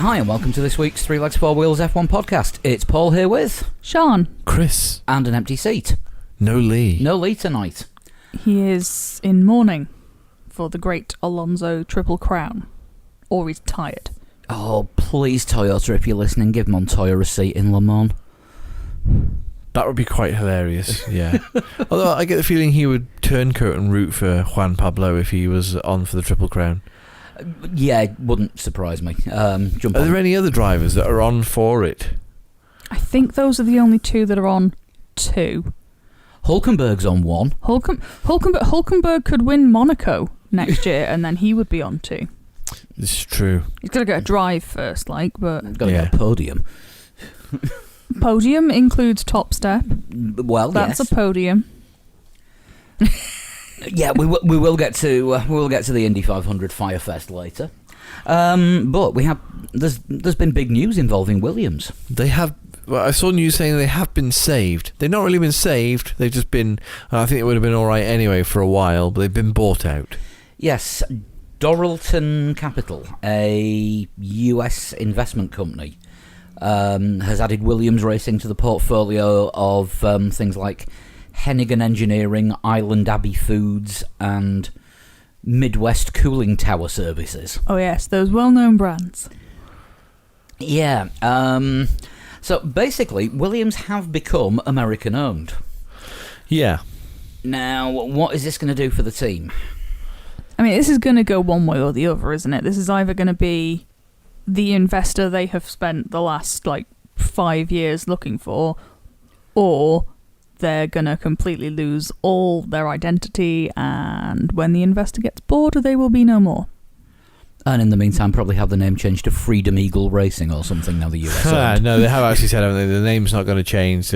Hi and welcome to this week's Three Legs Four Wheels F1 podcast. It's Paul here with Sean. Chris. And an empty seat. No Lee. No Lee tonight. He is in mourning for the great Alonso Triple Crown. Or he's tired. Oh, please, Toyota, if you're listening, give Montoya a seat in Le Mans. That would be quite hilarious, yeah. Although I get the feeling he would turncoat and root for Juan Pablo if he was on for the Triple Crown. Yeah, it wouldn't surprise me. Are there any other drivers that are on for it? I think those are the only two that are on two. Hulkenberg's on one. Hulkenberg could win Monaco next year and then he would be on two. This is true. He's got to get a drive first, but... Got to get a podium. Podium includes top step. Well, That's yes. a podium. Yeah, we will get to the Indy 500 Firefest later. But there's been big news involving Williams. They have. Well, I saw news saying they have been saved. They've not really been saved. They've just been. I think it would have been all right anyway for a while, but they've been bought out. Yes, Doralton Capital, a US investment company, has added Williams Racing to the portfolio of things like Hennigan Engineering, Island Abbey Foods, and Midwest Cooling Tower Services. Oh yes, those well-known brands. Yeah. So basically, Williams have become American-owned. Yeah. Now, what is this going to do for the team? I mean, this is going to go one way or the other, isn't it? This is either going to be the investor they have spent the last, 5 years looking for, or they're going to completely lose all their identity, and when the investor gets bored, they will be no more. And in the meantime, probably have the name changed to Freedom Eagle Racing or something now the US owned. No, they have actually said, haven't they? The name's not going to change.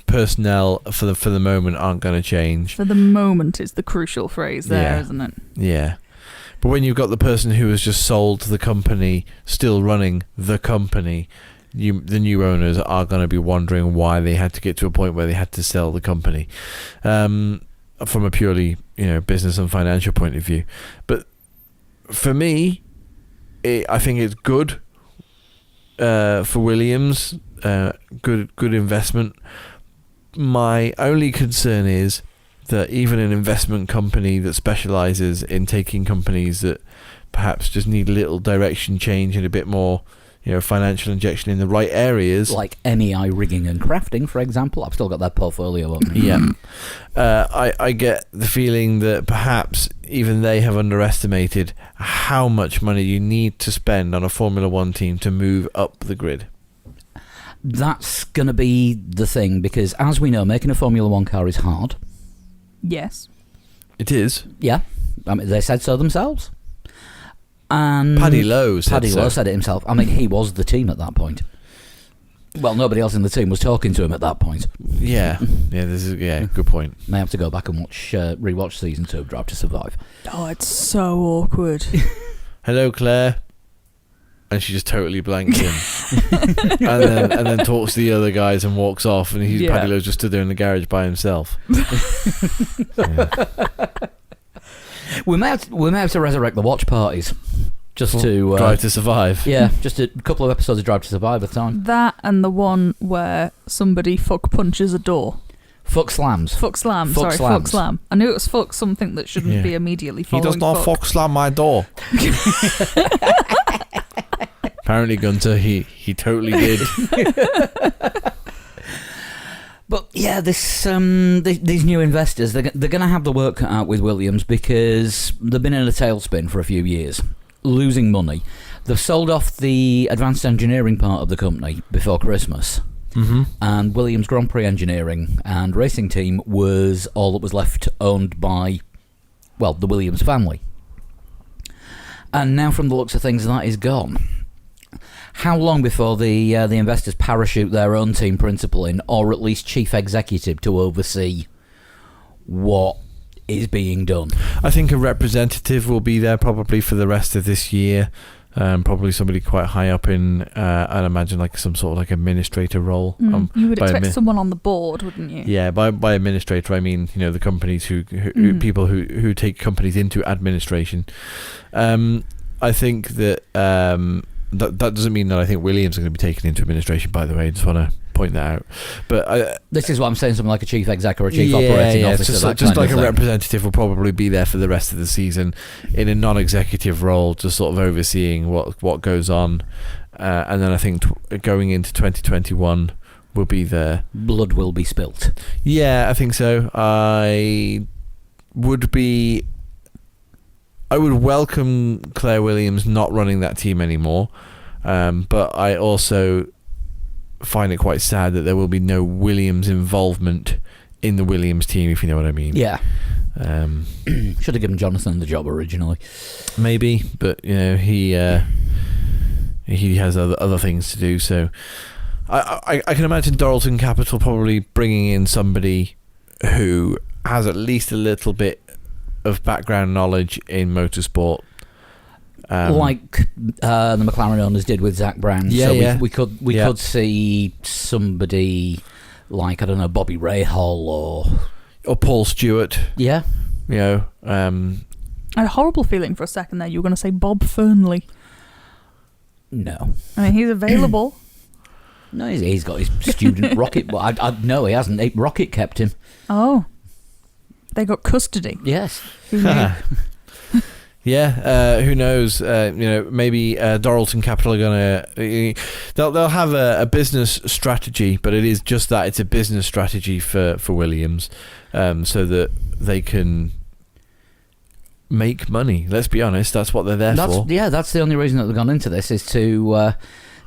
Personnel for the moment aren't going to change. For the moment is the crucial phrase there, Yeah. isn't it? Yeah. But when you've got the person who has just sold the company still running the company, the new owners are going to be wondering why they had to get to a point where they had to sell the company, from a purely business and financial point of view. But for me, I think it's good for Williams. Good investment. My only concern is that even an investment company that specialises in taking companies that perhaps just need a little direction change and a bit more financial injection in the right areas, like MEI Rigging and Crafting, for example. I've still got that portfolio open. Yeah. I get the feeling that perhaps even they have underestimated how much money you need to spend on a Formula One team to move up the grid. That's going to be the thing, because as we know, making a Formula One car is hard. Yes. It is. Yeah. I mean, they said so themselves. And Paddy Lowe said it himself. I mean, he was the team at that point. Well, nobody else in the team was talking to him at that point. Yeah. Good point. May have to go back and rewatch season 2 of Drive to Survive. Oh, it's so awkward. Hello, Claire. And she just totally blanks him. and then talks to the other guys and walks off, and Paddy Lowe just stood there in the garage by himself. Yeah. We may have to resurrect the watch parties just to Drive to Survive. Yeah, just a couple of episodes of Drive to Survive at a time. That and the one where somebody fuck punches a door. Fuck slams. Fuck slam. Fuck Sorry, slams. fuck slam. I knew it was fuck something that shouldn't be immediately following. He does not fuck slam my door. Apparently, Gunter, he totally did. But yeah, these new investors, they're going to have the work cut out with Williams, because they've been in a tailspin for a few years, losing money. They've sold off the advanced engineering part of the company before Christmas, and Williams Grand Prix Engineering and Racing Team was all that was left owned by, well, the Williams family. And now, from the looks of things, that is gone. How long before the investors parachute their own team principal in, or at least chief executive, to oversee what is being done? I think a representative will be there probably for the rest of this year. Probably somebody quite high up in, I'd imagine, like some sort of like administrator role. You would expect someone on the board, wouldn't you? Yeah, by administrator I mean the companies who people who take companies into administration. I think that that doesn't mean that I think Williams are going to be taken into administration, by the way. I just want to point that out. But this is what I'm saying, something like a chief exec or a chief operating officer. Just like a representative will probably be there for the rest of the season in a non-executive role, just sort of overseeing what goes on. And then I think going into 2021 will be there. Blood will be spilt. Yeah, I think so. I would welcome Claire Williams not running that team anymore, but I also find it quite sad that there will be no Williams involvement in the Williams team, if you know what I mean. Yeah. Should have given Jonathan the job originally. Maybe, but he has other things to do. So I can imagine Doralton Capital probably bringing in somebody who has at least a little bit of background knowledge in motorsport, like the McLaren owners did with Zach Brown. We could see somebody like, I don't know, Bobby Rahal or Paul Stewart. Yeah, I had a horrible feeling for a second there you were going to say Bob Fernley. No, I mean, he's available. No, he's got his student rocket, but no, he hasn't. Rocket kept him. Oh. They got custody. Yes. Who knew? Yeah, who knows? Maybe Doralton Capital are gonna they'll have a business strategy, but it is just that, it's a business strategy for Williams, so that they can make money. Let's be honest, that's what they're there for. Yeah, that's the only reason that they've gone into this, is to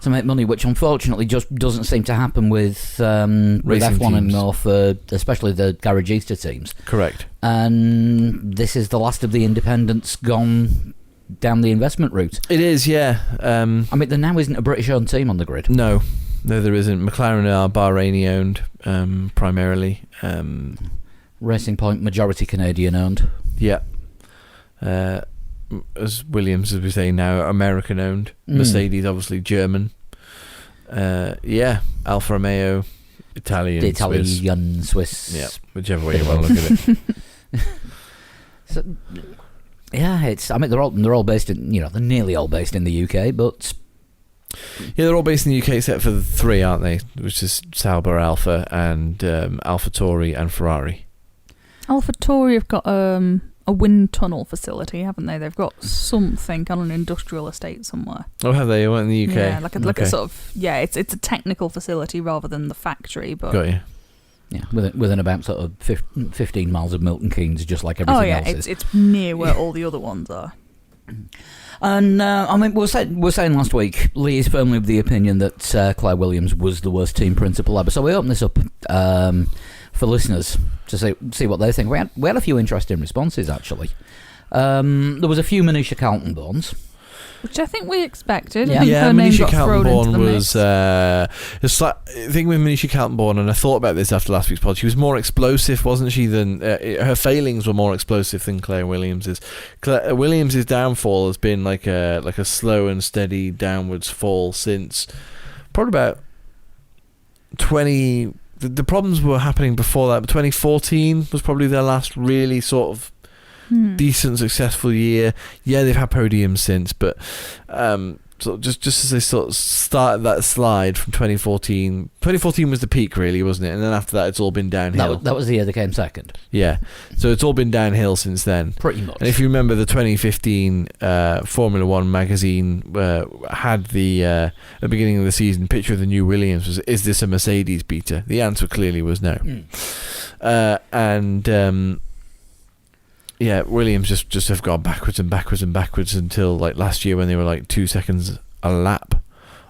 make money, which unfortunately just doesn't seem to happen with F1 anymore, for especially the Garage Easter teams. Correct. And this is the last of the independents gone down the investment route. It is, yeah. I mean, there now isn't a British-owned team on the grid. No, there isn't. McLaren are Bahraini-owned, primarily. Racing Point, majority Canadian-owned. Yeah. As Williams, as we say now, American-owned. Mercedes, obviously German. Alfa Romeo, Italian, Swiss. Yeah, whichever way you want to look at it. So, yeah, they're all based in, they're nearly all based in the UK, but yeah, they're all based in the UK except for the three, aren't they? Which is Sauber, Alfa, and AlphaTauri and Ferrari. AlphaTauri have got a wind tunnel facility, haven't they? They've got something on an industrial estate somewhere. Oh, have they? In the UK? Yeah, like a sort of, it's a technical facility rather than the factory. But got you. Yeah, within about sort of 15 miles of Milton Keynes, just like everything else is. It's near where all the other ones are. And we were saying last week, Lee is firmly of the opinion that Claire Williams was the worst team principal ever. So we open this up for listeners to see what they think. We had a few interesting responses, actually. There was a few Manisha Kaltenborns, which I think we expected. Yeah, Manisha Kaltenborn was the thing with Manisha Kaltenborn, and I thought about this after last week's pod. She was more explosive, wasn't she? Than her failings were more explosive than Claire Williams's. Claire Williams's downfall has been like a slow and steady downwards fall since probably about 20. The problems were happening before that, but 2014 was probably their last really sort of decent, successful year. Yeah, they've had podiums since, but sort of just as they sort of started that slide from 2014. 2014 was the peak, really, wasn't it? And then after that, it's all been downhill. That was the year they came second. Yeah, so it's all been downhill since then. Pretty much. And if you remember, the 2015 Formula One magazine had the at the beginning of the season picture of the new Williams was, is this a Mercedes beater? The answer clearly was no. Yeah, Williams just have gone backwards and backwards and backwards until like last year when they were like 2 seconds a lap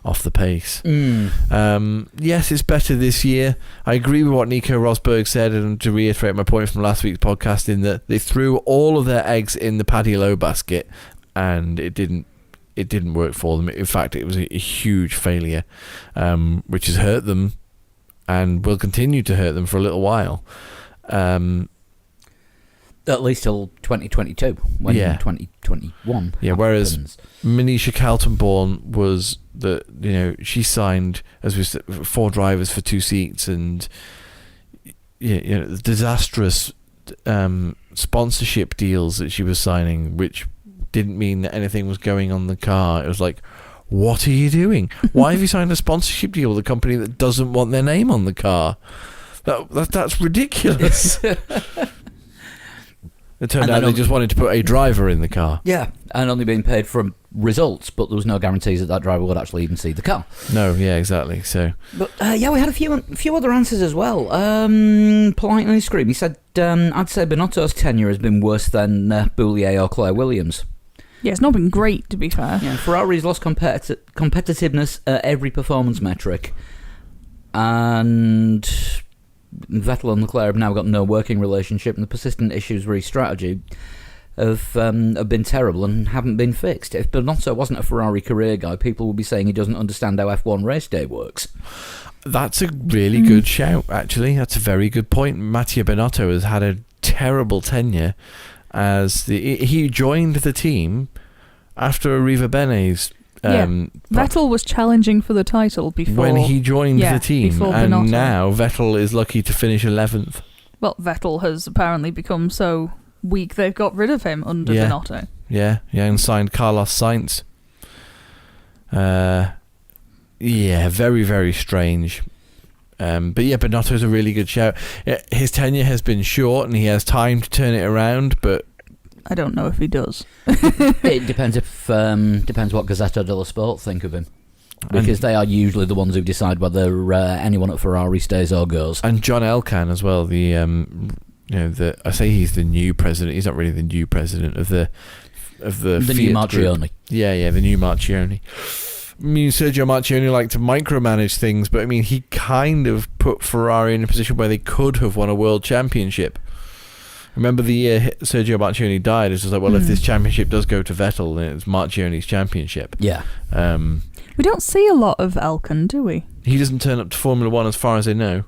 off the pace. Yes, it's better this year. I agree with what Nico Rosberg said, and to reiterate my point from last week's podcast, in that they threw all of their eggs in the Paddy Lowe basket, and it didn't work for them. In fact, it was a huge failure, which has hurt them and will continue to hurt them for a little while. At least till 2022, when 2021 whereas happens. Manisha Kaltenborn was she signed, as we said, 4 drivers for 2 seats, and the disastrous sponsorship deals that she was signing, which didn't mean that anything was going on the car. It was like, What are you doing? Why have you signed a sponsorship deal with a company that doesn't want their name on the car? That's ridiculous. It turned out they just wanted to put a driver in the car. Yeah, and only being paid from results, but there was no guarantees that driver would actually even see the car. No, yeah, exactly. So, but we had a few other answers as well. Politely Scream, he said, "I'd say Binotto's tenure has been worse than Boullier or Claire Williams." Yeah, it's not been great, to be fair. Yeah, Ferrari's lost competitiveness at every performance metric, and Vettel and Leclerc have now got no working relationship, and the persistent issues with his strategy have been terrible and haven't been fixed. If Binotto wasn't a Ferrari career guy, people would be saying he doesn't understand how F1 race day works. that's a really good shout, actually. That's a very good point. Mattia Binotto has had a terrible tenure as he joined the team after Arriva Bene's Vettel was challenging for the title before when he joined the team, and Binotto. now Vettel is lucky to finish 11th. Well, Vettel has apparently become so weak they've got rid of him under Binotto. Yeah, and signed Carlos Sainz. Very, very strange. But yeah, Binotto's a really good shout. His tenure has been short and he has time to turn it around, but I don't know if he does. It depends depends what Gazzetta dello Sport think of him, because they are usually the ones who decide whether anyone at Ferrari stays or goes. And John Elkann as well. I say he's the new president. He's not really the new president of the new Marchione. Group. Yeah, the new Marchione. I mean, Sergio Marchione liked to micromanage things, but I mean, he kind of put Ferrari in a position where they could have won a world championship. Remember the year Sergio Marchione died? It's just like, well, if this championship does go to Vettel, then it's Marchione's championship. Yeah. We don't see a lot of Elkann, do we? He doesn't turn up to Formula One as far as I know.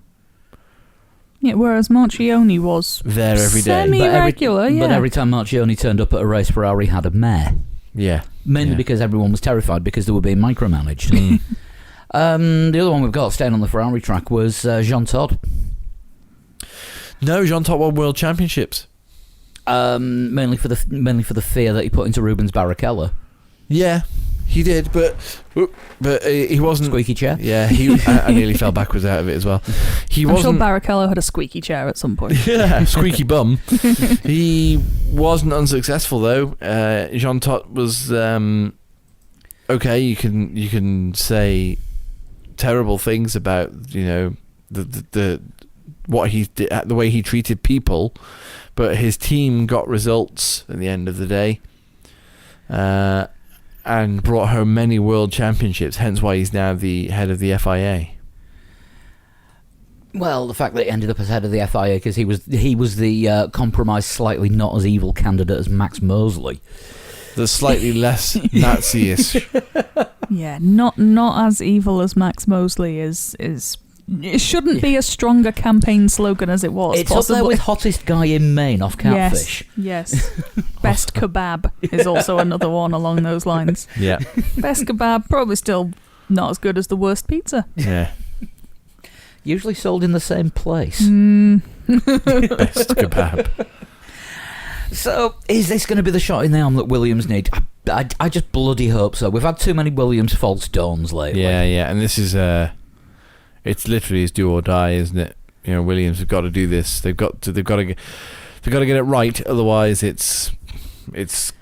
Yeah, whereas Marchione was there every day. Semi-regular, But every time Marchione turned up at a race, Ferrari had a mare. Yeah. Mainly because everyone was terrified because they were being micromanaged. The other one we've got staying on the Ferrari track was Jean Todt. No, Jean Todt won world championships. Mainly for the fear that he put into Rubens Barrichello. Yeah, he did, but he wasn't Squeaky chair. Yeah, I nearly fell backwards out of it as well. I'm sure Barrichello had a squeaky chair at some point. Yeah, squeaky bum. He wasn't unsuccessful though. Jean Todt was okay. You can say terrible things about the what he did, the way he treated people, but his team got results at the end of the day, and brought home many world championships. Hence why he's now the head of the FIA. Well, the fact that he ended up as head of the FIA because he was the compromised, slightly not as evil candidate as Max Mosley. The slightly less Nazi-ish. Yeah, not as evil as Max Mosley is. It shouldn't be a stronger campaign slogan as it was. It's up there with hottest guy in Maine off Catfish. Yes. Best kebab is also another one along those lines. Yeah. Best kebab, probably still not as good as the worst pizza. Yeah. Usually sold in the same place. Best kebab. So, is this going to be the shot in the arm that Williams need? I just bloody hope so. We've had too many Williams false dawns lately. Yeah, and this is it's literally his do or die, isn't it? Williams have got to do this. They've got to get it right. Otherwise, it's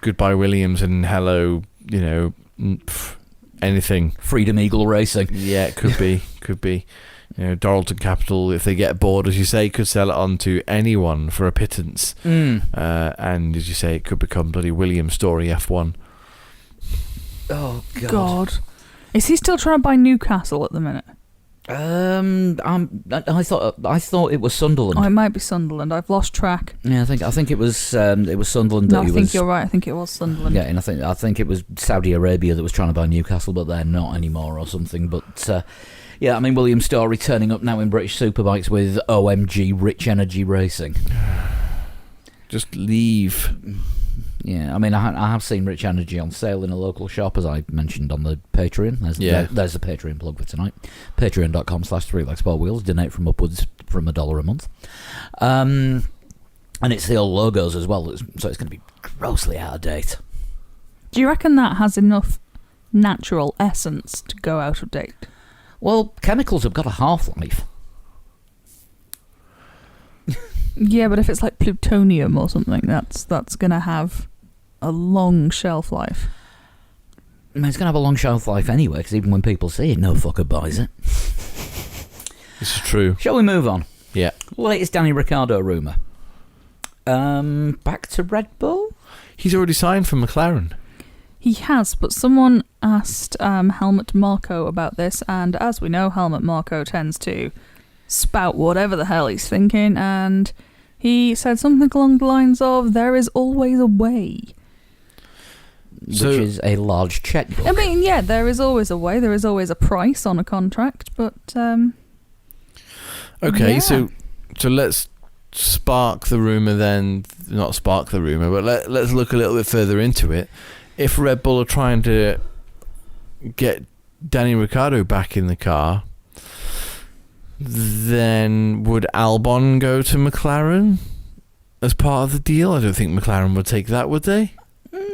goodbye Williams and hello, anything. Freedom Eagle Racing. Yeah, it could be. Doralton Capital, if they get bored, as you say, could sell it on to anyone for a pittance. And as you say, it could become bloody Williams Story F1. Oh God. Is he still trying to buy Newcastle at the minute? I thought it was Sunderland. Oh, it might be Sunderland. I've lost track. Yeah, I think it was Sunderland. No, I think you're right. I think it was Sunderland. Yeah, and I think it was Saudi Arabia that was trying to buy Newcastle, but they're not anymore or something. But yeah, I mean, William Story turning up now in British Superbikes with OMG Rich Energy Racing. Just leave. Yeah, I mean, I have seen Rich Energy on sale in a local shop, as I mentioned on the Patreon. There's the Patreon plug for tonight. Patreon.com/3LikeSportWheels. Donate from upwards from $1 a month. And it's the old logos as well, so it's going to be grossly out of date. Do you reckon that has enough natural essence to go out of date. Well, chemicals have got a half-life. Yeah, but if it's like plutonium or something, that's going to have a long shelf life. I mean, it's going to have a long shelf life anyway, because even when people see it, no fucker buys it. This is true. Shall we move on? Yeah. Latest Danny Ricciardo rumour. Back to Red Bull? He's already signed for McLaren. He has, but someone asked Helmut Marko about this, and as we know, Helmut Marko tends to spout whatever the hell he's thinking, and he said something along the lines of, there is always a way. Which is a large checkbook. I mean, yeah, there is always a way, there is always a price on a contract, but... Okay, yeah. so let's spark the rumour then, not spark the rumour, but let's look a little bit further into it. If Red Bull are trying to get Danny Ricciardo back in the car, then would Albon go to McLaren as part of the deal? I don't think McLaren would take that, would they?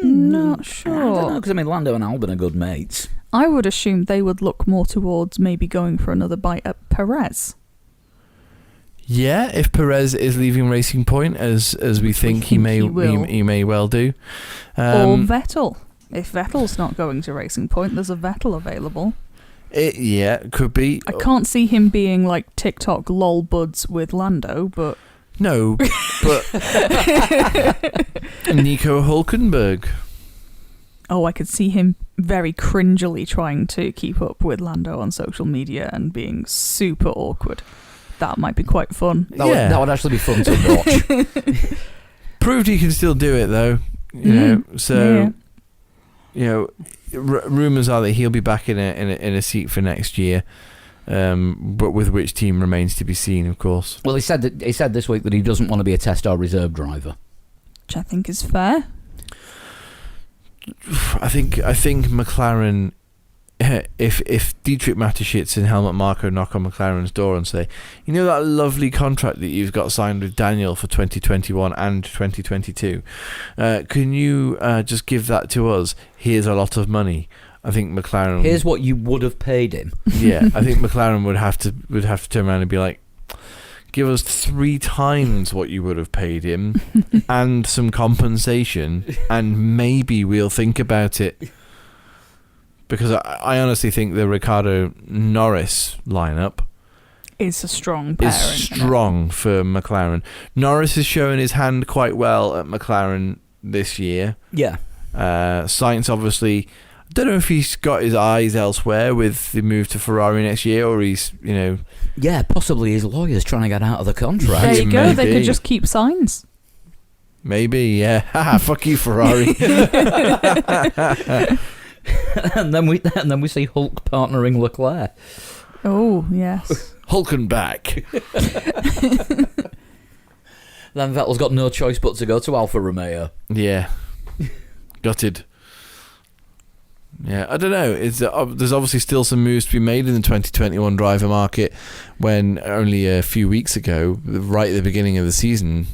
Not I sure. don't know, because I mean, Lando and Albon are good mates. I would assume they would look more towards maybe going for another bite at Perez. Yeah, if Perez is leaving Racing Point, as we think he may well do, or Vettel. If Vettel's not going to Racing Point, there's a Vettel available. It could be. I can't see him being like TikTok lol buds with Lando, but No, but Nico Hülkenberg. oh, I could see him very cringily trying to keep up with Lando on social media and being super awkward. That might be quite fun. That would actually be fun to watch. Proved he can still do it though. You know, so you know, rumors are that he'll be back in a seat for next year. But with which team remains to be seen, of course. Well, he said this week that he doesn't want to be a test or reserve driver, Which I think is fair. I think McLaren, if Dietrich Mateschitz and Helmut Marko knock on McLaren's door and say, you know that lovely contract that you've got signed with Daniel for 2021 and 2022, can you just give that to us? Here's a lot of money. I think McLaren. Here's what you would have paid him. Yeah, I think McLaren would have to turn around and be like, give us 3 times what you would have paid him and some compensation, and maybe we'll think about it. Because I honestly think the Ricciardo Norris lineup It's a strong pairing. is strong for McLaren. Norris has shown his hand quite well at McLaren this year. Yeah. Sainz obviously, I don't know if he's got his eyes elsewhere with the move to Ferrari next year, or he's, you know... Yeah, possibly his lawyer's trying to get out of the contract. There you go, Maybe. they could just keep signs. Maybe, yeah. Haha, fuck you, Ferrari. and then we see Hulk partnering Leclerc. Oh, yes. Hulking back. Then Vettel's got no choice but to go to Alfa Romeo. Yeah. Gutted. Yeah, I don't know. There's obviously still some moves to be made in the 2021 driver market, when only a few weeks ago, right at the beginning of the season,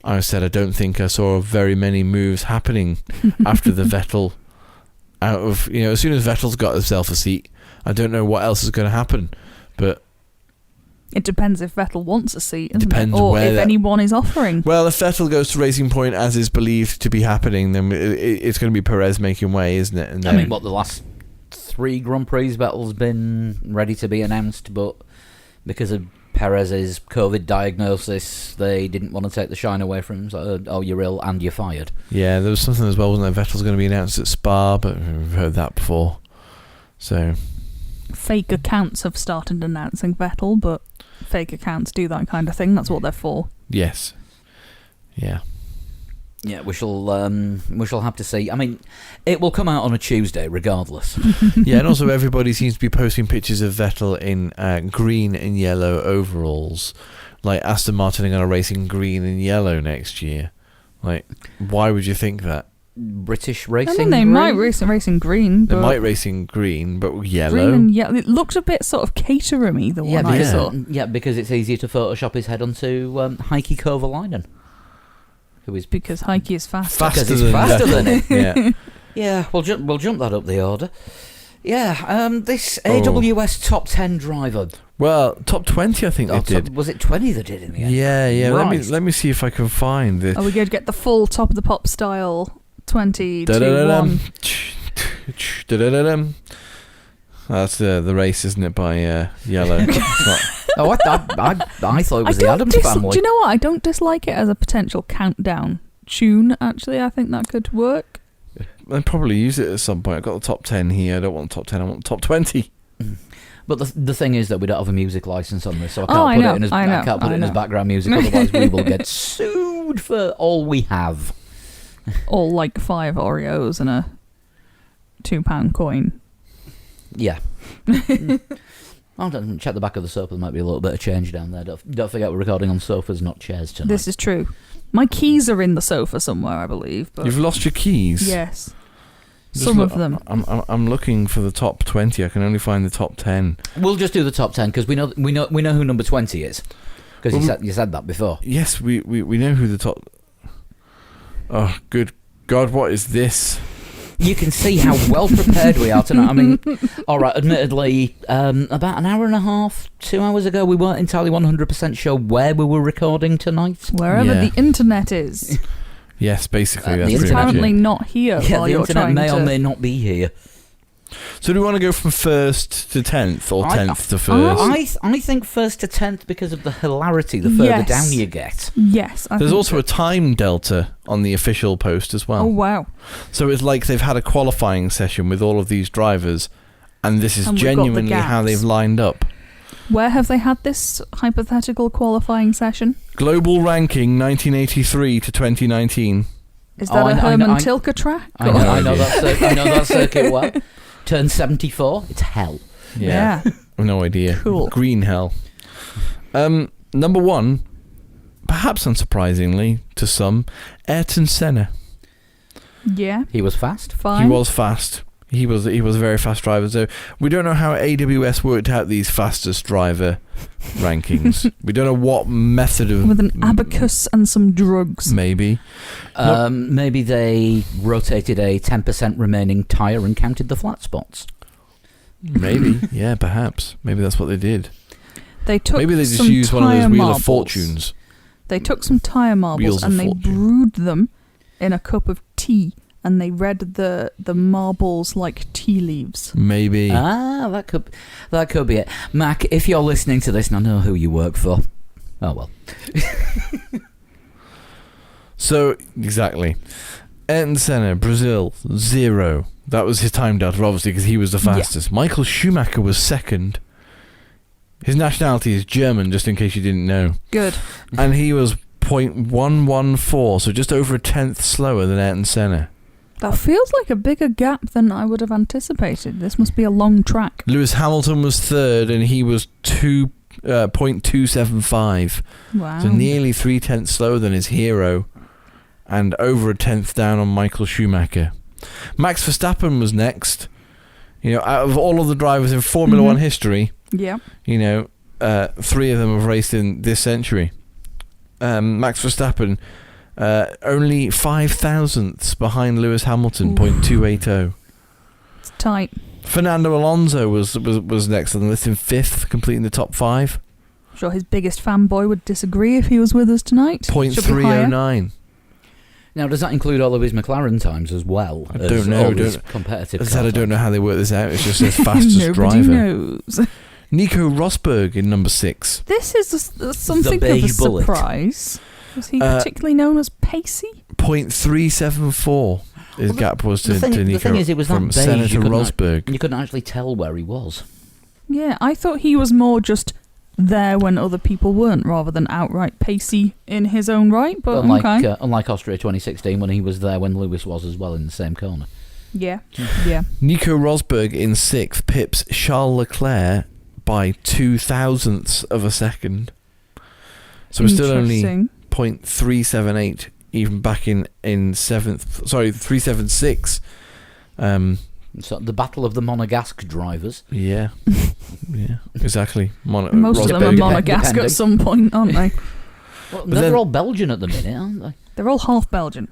I said I don't think I saw very many moves happening after the Vettel out of, you know, as soon as Vettel's got himself a seat, I don't know what else is going to happen. But It depends if Vettel wants a seat, doesn't Depends it? Or where if that- anyone is offering. well, if Vettel goes to Racing Point, as is believed to be happening, then it's going to be Perez making way, isn't it? And I then, mean, what, the last 3 Grand Prix, Vettel's been ready to be announced, but because of Perez's COVID diagnosis, they didn't want to take the shine away from him. So, oh, you're ill and you're fired. Yeah, there was something as well, wasn't there? Vettel's going to be announced at Spa, but we've heard that before. So Fake accounts have started announcing Vettel, but fake accounts do that kind of thing. That's what they're for. yes, yeah. Yeah, we shall have to see. I mean, it will come out on a Tuesday, regardless. Yeah, and also everybody seems to be posting pictures of Vettel in green and yellow overalls. Like Aston Martin are going to race in green and yellow next year. Like, why would you think that? British I racing. mean, they green? might race in green, They but might race in green, but yellow. green and yellow. It looks a bit sort of caterer-y, the one I because, saw. yeah, because it's easier to Photoshop his head onto Heikki Kovalainen, who is Because Heikki is faster. Faster because he's than faster Vettel. than him. Yeah. Yeah, we'll jump that up the order. Yeah, this AWS top 10 driver. Well, top 20, I think they did. Was it 20 they did in the end? Yeah. Right. Let me see if I can find it. Are we going to get the full top of the pop style 20 to 1? Da-da-da-dum. That's the race, isn't it? By Yellow. It's not. Oh, I thought it was the Addams Family. Do you know what? I don't dislike it as a potential countdown tune. Actually, I think that could work. I'll probably use it at some point. I've got the top 10 here. I don't want the top 10. I want the top 20. But the thing is that we don't have a music license on this, so I can't put it in as background music. Otherwise, we will get sued for all we have. All like 5 Oreos and a £2 coin. Yeah. I'll check the back of the sofa. There might be a little bit of change down there. Don't forget we're recording on sofas, not chairs tonight. This is true. My keys are in the sofa somewhere, I believe. But You've lost your keys? yes. Some of them. I'm looking for the top 20. I can only find the top 10. We'll just do the top 10 because we know who number 20 is. Because you said that before. Yes, we know who the top. Oh, good God! What is this? You can see how well prepared we are tonight. I mean, all right, admittedly, about an hour and a half, 2 hours ago, we weren't entirely 100% sure where we were recording tonight. Wherever the internet is. Yes, basically. The That's it's pretty much apparently it. not here while the you're internet trying may to... or may not be here. So do we want to go from first to 10th or 10th to first? I think first to 10th because of the hilarity the further down you get. Yes. There's also a time delta on the official post as well. Oh, wow. So it's like they've had a qualifying session with all of these drivers, and this is And we've got the genuinely how gaps. they've lined up. Where have they had this hypothetical qualifying session? Global ranking 1983 to 2019. Is that a Herman Tilke track? I know that circuit well. Turn 74, it's hell. Yeah. No idea. Cool. Green hell. Number 1, perhaps unsurprisingly to some, Ayrton Senna. Yeah. He was fast. Fine. He was fast. He was a very fast driver. So we don't know how AWS worked out these fastest driver rankings. We don't know what method of... With an abacus and some drugs. Maybe. Maybe they rotated a 10% remaining tyre and counted the flat spots. Maybe. Yeah, perhaps. Maybe that's what they did. They took Maybe they just some used one of those tyre Wheel marbles. of Fortunes. They took some tyre marbles Wheels of and they Fortune. brewed them in a cup of tea, and they read the marbles like tea leaves. Maybe. That could be it. Mac, if you're listening to this, and I know who you work for. Oh well. So, exactly. Ayrton Senna, Brazil, 0. That was his time delta, obviously, because he was the fastest. Michael Schumacher was second. His nationality is German, just in case you didn't know. Good. And he was 0.114, so just over a tenth slower than Ayrton Senna. That feels like a bigger gap than I would have anticipated. This must be a long track. Lewis Hamilton was third, and he was 0.275. Wow. So nearly 3/10 slower than his hero, and over a tenth down on Michael Schumacher. Max Verstappen was next. You know, out of all of the drivers in Formula One history, Yeah. you know, 3 of them have raced in this century. Max Verstappen, only 0.005 behind Lewis Hamilton, 0.280. It's tight. Fernando Alonso was next on the list in 5th, completing the top 5. I'm sure his biggest fanboy would disagree if he was with us tonight. Should be higher. 0.309. Now, does that include all of his McLaren times as well? I don't know. All his competitive. As I said, I car don't know times? how they work this out. It's just his fastest Nobody driver. knows. Nico Rosberg in number 6. This is something of a beige bullet. surprise. Was he particularly known as pacey? 0.374 his gap was to Nico. The thing is, it was from that beige. Senna to You Rosberg. couldn't actually tell where he was. Yeah, I thought he was more just there when other people weren't, rather than outright pacey in his own right. But Unlike Austria 2016, when he was there when Lewis was as well in the same corner. yeah, yeah. Nico Rosberg in 6th pips Charles Leclerc by 0.002 of a second. So we're still only Interesting. 0.378 even back in 7th. Sorry, 376. So the battle of the Monegasque drivers. Yeah. Yeah, exactly. Most of them are Rosberg. Monegasque Depending. at some point, aren't they? Well, But they're then- all Belgian at the minute, aren't they? They're all half Belgian.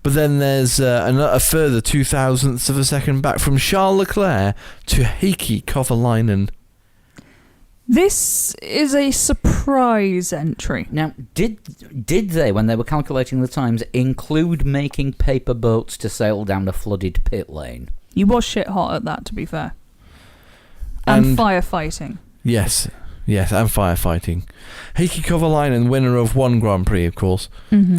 But then there's a further 0.02 of a second back from Charles Leclerc to Heikki Kovalainen. This is a surprise entry. Now, did they, when they were calculating the times, include making paper boats to sail down a flooded pit lane? He was shit hot at that, to be fair. And firefighting. Yes, and firefighting. Heikki Kovalainen, winner of one Grand Prix, of course. Mm-hmm.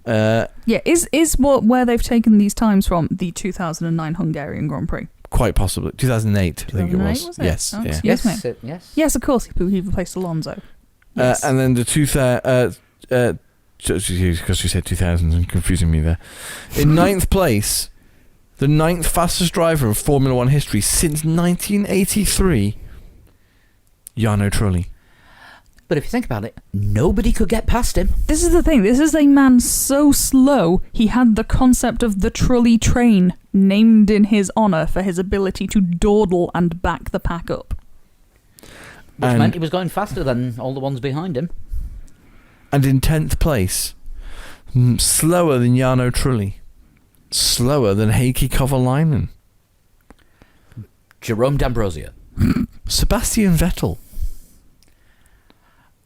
Is where they've taken these times from the 2009 Hungarian Grand Prix? Quite possibly. 2008, I think it was. Was it? Yes. Oh, yeah. excuse me. Yes. Yes, of course, he replaced Alonso. Yes. And then the because you said 2000 and confusing me there. In ninth place, the ninth fastest driver of Formula One history since 1983, Jarno Trulli. But if you think about it, nobody could get past him. This is the thing. This is a man so slow, he had the concept of the Trulli train named in his honour for his ability to dawdle and back the pack up. Which meant he was going faster than all the ones behind him. And in 10th place, slower than Jarno Trulli, slower than Heikki Kovalainen, Jerome D'Ambrosio. Sebastian Vettel.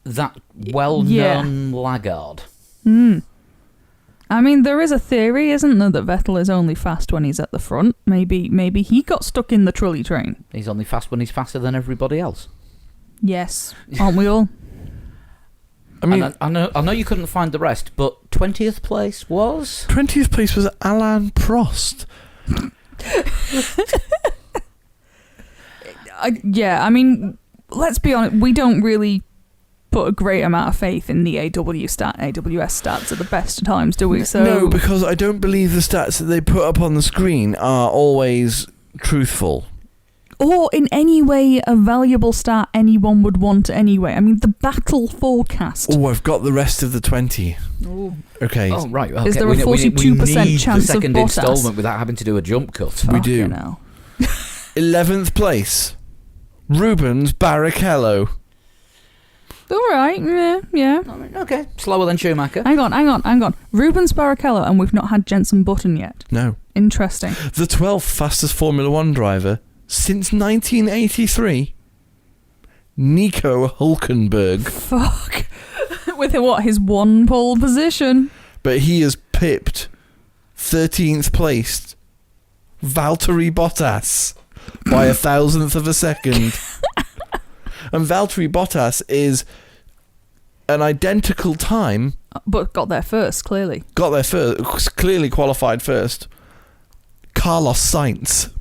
That well-known laggard. I mean, there is a theory, isn't there, that Vettel is only fast when he's at the front. Maybe he got stuck in the Trulli train. He's only fast when he's faster than everybody else. Yes, aren't we all? I mean, and I know you couldn't find the rest, but 20th place was 20th place was Alain Prost. I mean, let's be honest, we don't really put a great amount of faith in the AWS stats at the best of times, do we? So No, because I don't believe the stats that they put up on the screen are always truthful. or in any way a valuable stat anyone would want anyway. I mean, the battle forecast. Oh, I've got the rest of the 20. Ooh. Okay. Oh, right. Okay. Is there a 42% we need chance the second of Bottas? instalment without having to do a jump cut. We do. Fucking hell. 11th place, Rubens Barrichello. All right, yeah. Okay, slower than Schumacher. Hang on. Rubens Barrichello, and we've not had Jenson Button yet. No. Interesting. The 12th fastest Formula One driver since 1983, Nico Hülkenberg. Fuck. With what, his one pole position? But he has pipped 13th placed Valtteri Bottas by 1,000th of a second. And Valtteri Bottas is an identical time. But got there first, clearly. Got there first, clearly qualified first. Carlos Sainz,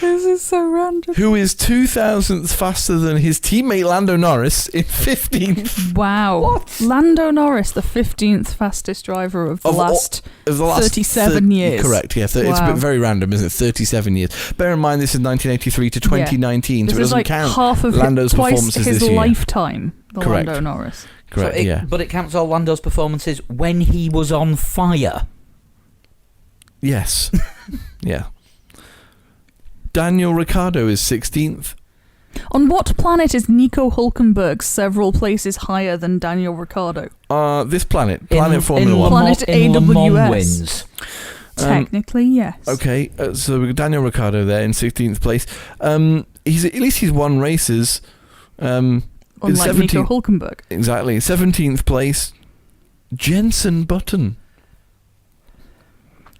This is so random. who is 2,000th faster than his teammate Lando Norris in 15th. Wow. What? Lando Norris, the 15th fastest driver of the last 37 years. Correct, yeah. It's Wow. very random, isn't it? 37 years. Bear in mind, this is 1983 to 2019, This so it is doesn't like count half of Lando's twice performances his this year. lifetime. The Correct. Lando Norris. Correct, So yeah. But it counts all Lando's performances when he was on fire. Yes. Yeah. Daniel Ricciardo is 16th. On what planet is Nico Hülkenberg several places higher than Daniel Ricciardo? This planet Formula in 1. Planet in Le Mans AWS. wins. Technically, yes. Okay, so we've got Daniel Ricciardo there in 16th place. He's won races. Unlike 17th Nico Hülkenberg. Exactly. 17th place, Jenson Button.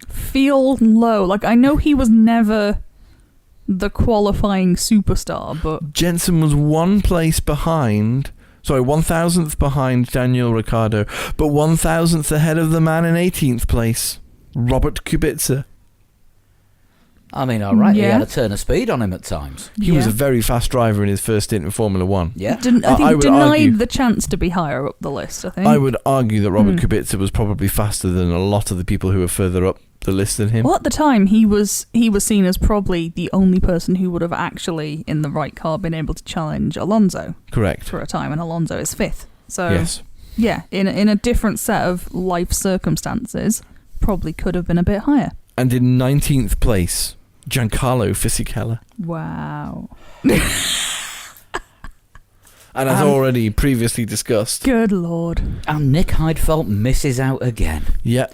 Feel low. Like, I know he was never the qualifying superstar, but Jenson was 1,000th behind Daniel Ricciardo, but 1,000th ahead of the man in 18th place, Robert Kubica. I mean, all right, he Yeah. had a turn of speed on him at times. He was a very fast driver in his first stint in Formula One. Yeah. I I think would denied argue- the chance to be higher up the list, I think. I would argue that Robert Hmm. Kubica was probably faster than a lot of the people who were further up the list than him. Well, at the time, he was seen as probably the only person who would have actually, in the right car, been able to challenge Alonso Correct. for a time, and Alonso is fifth. So, Yes. yeah, in a different set of life circumstances, probably could have been a bit higher. And in 19th place, Giancarlo Fisichella. Wow. And as already previously discussed. Good lord. And Nick Heidfeld misses out again. Yeah.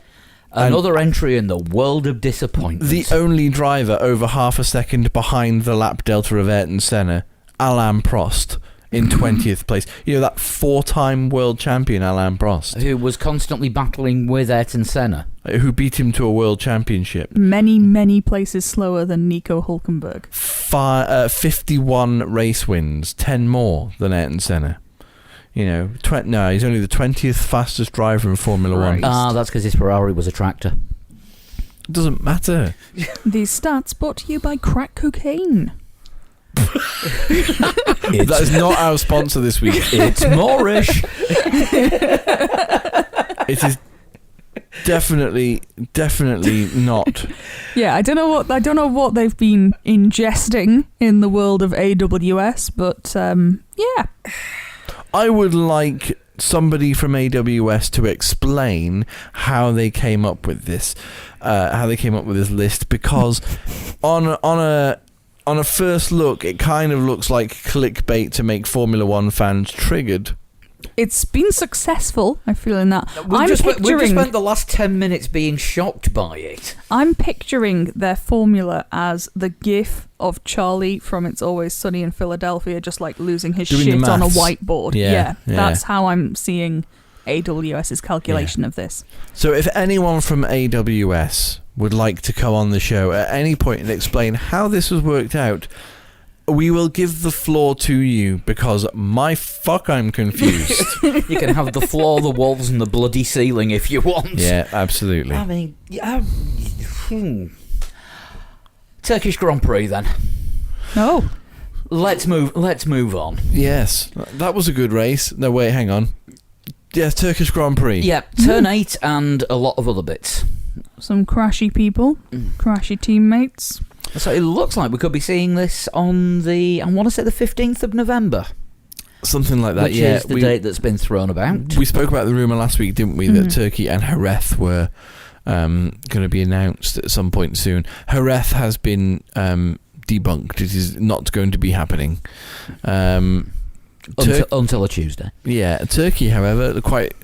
Another entry in the world of disappointment. The only driver over half a second behind the lap delta of Ayrton Senna, Alain Prost, in 20th place. You know, that 4-time world champion, Alain Prost. Who was constantly battling with Ayrton Senna. Who beat him to a world championship. Many, many places slower than Nico Hulkenberg. 51 race wins, 10 more than Ayrton Senna. You know, no, he's only the 20th fastest driver in Formula One. That's because his Ferrari was a tractor. It doesn't matter. These stats brought to you by crack cocaine. That is not our sponsor this week. It's Moorish. It is definitely not. Yeah, I don't know what they've been ingesting in the world of AWS, but yeah. I would like somebody from AWS to explain how they came up with this, list, because on a first look, it kind of looks like clickbait to make Formula One fans triggered. It's been successful, I feel, in that. We've just spent the last 10 minutes being shocked by it. I'm picturing their formula as the gif of Charlie from It's Always Sunny in Philadelphia, just like losing his Doing the shit on a maths. whiteboard. Yeah. That's how I'm seeing AWS's calculation of this. So if anyone from AWS would like to come on the show at any point and explain how this was worked out, we will give the floor to you, because I'm confused. You can have the floor, the walls, and the bloody ceiling if you want. Yeah, absolutely. I mean, Turkish Grand Prix then. No. Let's move on. Yes, that was a good race. No, wait, hang on. Yes, Turkish Grand Prix. Yeah, turn 8 and a lot of other bits. Some crashy people, crashy teammates. So it looks like we could be seeing this on the 15th of November. Something like that, which is the date that's been thrown about. We spoke about the rumour last week, didn't we, that Turkey and Jerez were going to be announced at some point soon. Jerez has been debunked. It is not going to be happening. Until a Tuesday. Yeah, Turkey, however, quite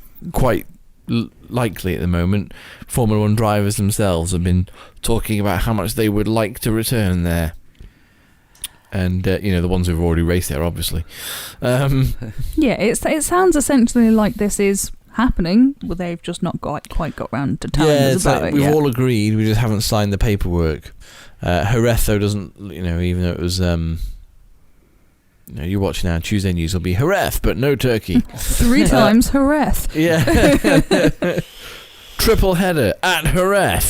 likely at the moment. Formula One drivers themselves have been talking about how much they would like to return there. And, the ones who've already raced there, obviously. Yeah, it sounds essentially like this is happening, but they've just not quite got round to telling us about it we've yet. all agreed, we just haven't signed the paperwork. Jerez, though, doesn't, even though it was... you're watching our Tuesday news, will be Jerez, but no Turkey. 3 times Jerez. Yeah. Triple header at Jerez.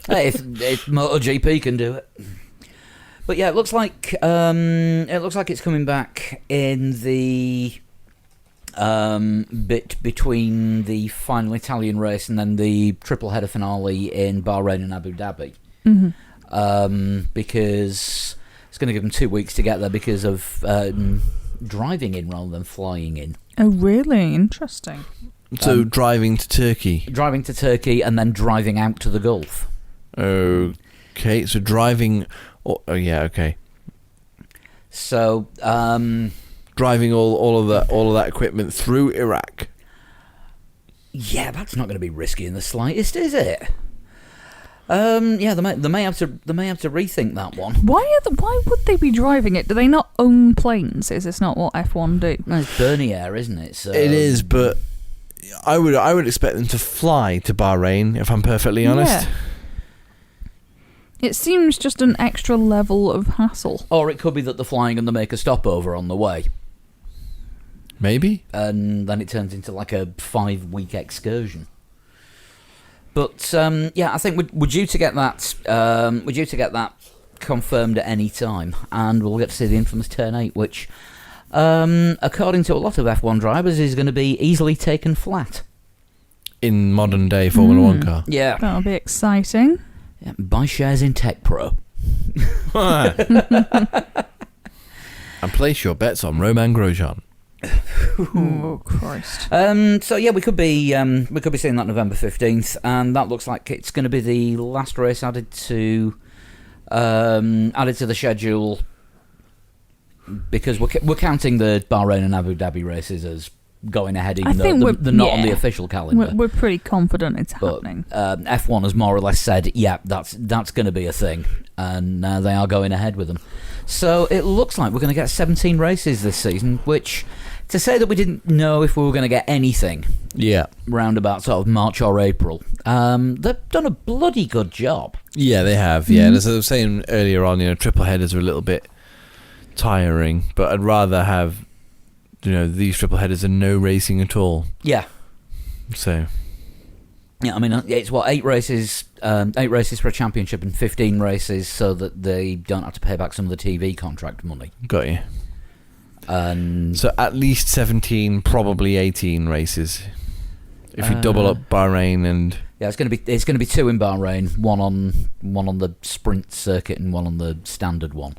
Hey, if MotoGP can do it. But yeah, it looks like it's coming back in the bit between the final Italian race and then the triple header finale in Bahrain and Abu Dhabi. Because it's going to give them 2 weeks to get there because of driving in rather than flying in. Oh, really? Interesting. So driving to Turkey. Driving to Turkey and then driving out to the Gulf. Okay, so driving... Oh yeah, okay. So driving all of that equipment through Iraq. Yeah, that's not going to be risky in the slightest, is it? Yeah, they may have to rethink that one. Why would they be driving it? Do they not own planes? Is this not what F1 do? No, it's Bernier, isn't it? So, It is, but I would expect them to fly to Bahrain, if I'm perfectly honest. Yeah. It seems just an extra level of hassle. Or it could be that they're flying and they make a stopover on the way. Maybe. And then it turns into like a 5-week excursion. But yeah, I think we're due to get that. We're due to get that confirmed at any time, and we'll get to see the infamous turn 8, which, according to a lot of F1 drivers, is going to be easily taken flat. In modern day Formula One car. Yeah. That'll be exciting. Yeah, buy shares in Tech Pro. And place your bets on Roman Grosjean. Oh Christ! So yeah, we could be seeing that November 15th, and that looks like it's going to be the last race added to the schedule because we're counting the Bahrain and Abu Dhabi races as going ahead, even I think though they're not on the yeah. official calendar. We're pretty confident it's But happening. F1 has more or less said, yeah, that's going to be a thing, and they are going ahead with them. So it looks like we're going to get 17 races this season, which, to say that we didn't know if we were going to get anything Yeah. round about sort of March or April, they've done a bloody good job. Yeah, they have. Yeah, and as I was saying earlier on, triple headers are a little bit tiring, but I'd rather have, these triple headers and no racing at all. Yeah. So, Yeah, I mean, it's what, 8 races for a championship and 15 races so that they don't have to pay back some of the TV contract money. got you. And So at least 17, probably 18 races. If you double up Bahrain and yeah, it's going to be 2 in Bahrain, one on the sprint circuit and one on the standard one,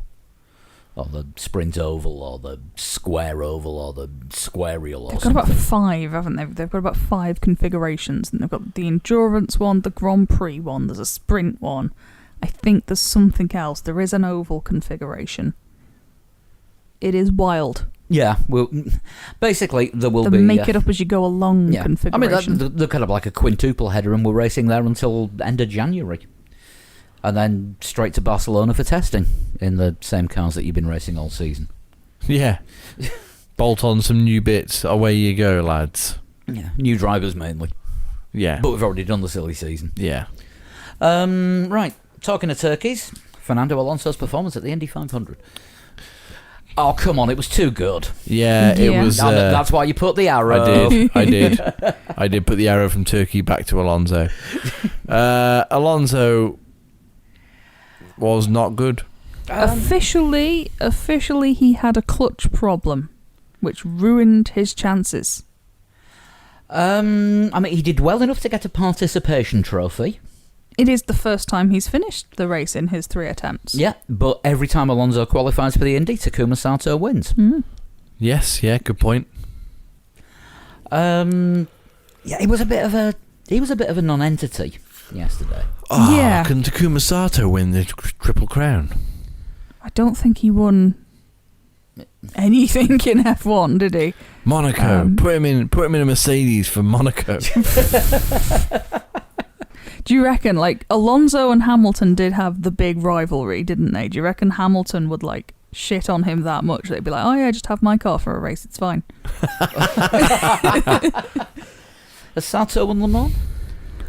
or the sprint oval, or the square oval, or the squarial, or They've got something. about 5, haven't they? They've got about 5 configurations, and they've got the endurance one, the Grand Prix one, there's a sprint one. I think there's something else. There is an oval configuration. It is wild. Yeah, well, basically there will The be make it up as you go along yeah. I mean, configuration. they're kind of like a quintuple header, and we're racing there until end of January, and then straight to Barcelona for testing in the same cars that you've been racing all season. yeah, bolt on some new bits. Away you go, lads. Yeah, new drivers mainly, Yeah, but we've already done the silly season. yeah. Right, talking of turkeys, Fernando Alonso's performance at the Indy 500. Oh, come on, it was too good. Yeah, it Yeah. was. That's why you put the arrow. I did put the arrow from Turkey back to Alonso. Alonso was not good. Officially, he had a clutch problem, which ruined his chances. I mean, he did well enough to get a participation trophy. It is the first time he's finished the race in his 3 attempts. Yeah, but every time Alonso qualifies for the Indy, Takuma Sato wins. Mm. Yes, yeah, good point. Yeah, he was a bit of a non-entity yesterday. Oh, Yeah. Can Takuma Sato win the Triple Crown? I don't think he won anything in F1, did he? Monaco. Put him in a Mercedes for Monaco. Do you reckon, Alonso and Hamilton did have the big rivalry, didn't they? Do you reckon Hamilton would, shit on him that much? They'd be like, oh yeah, just have my car for a race, it's fine. Has Sato won Le Mans?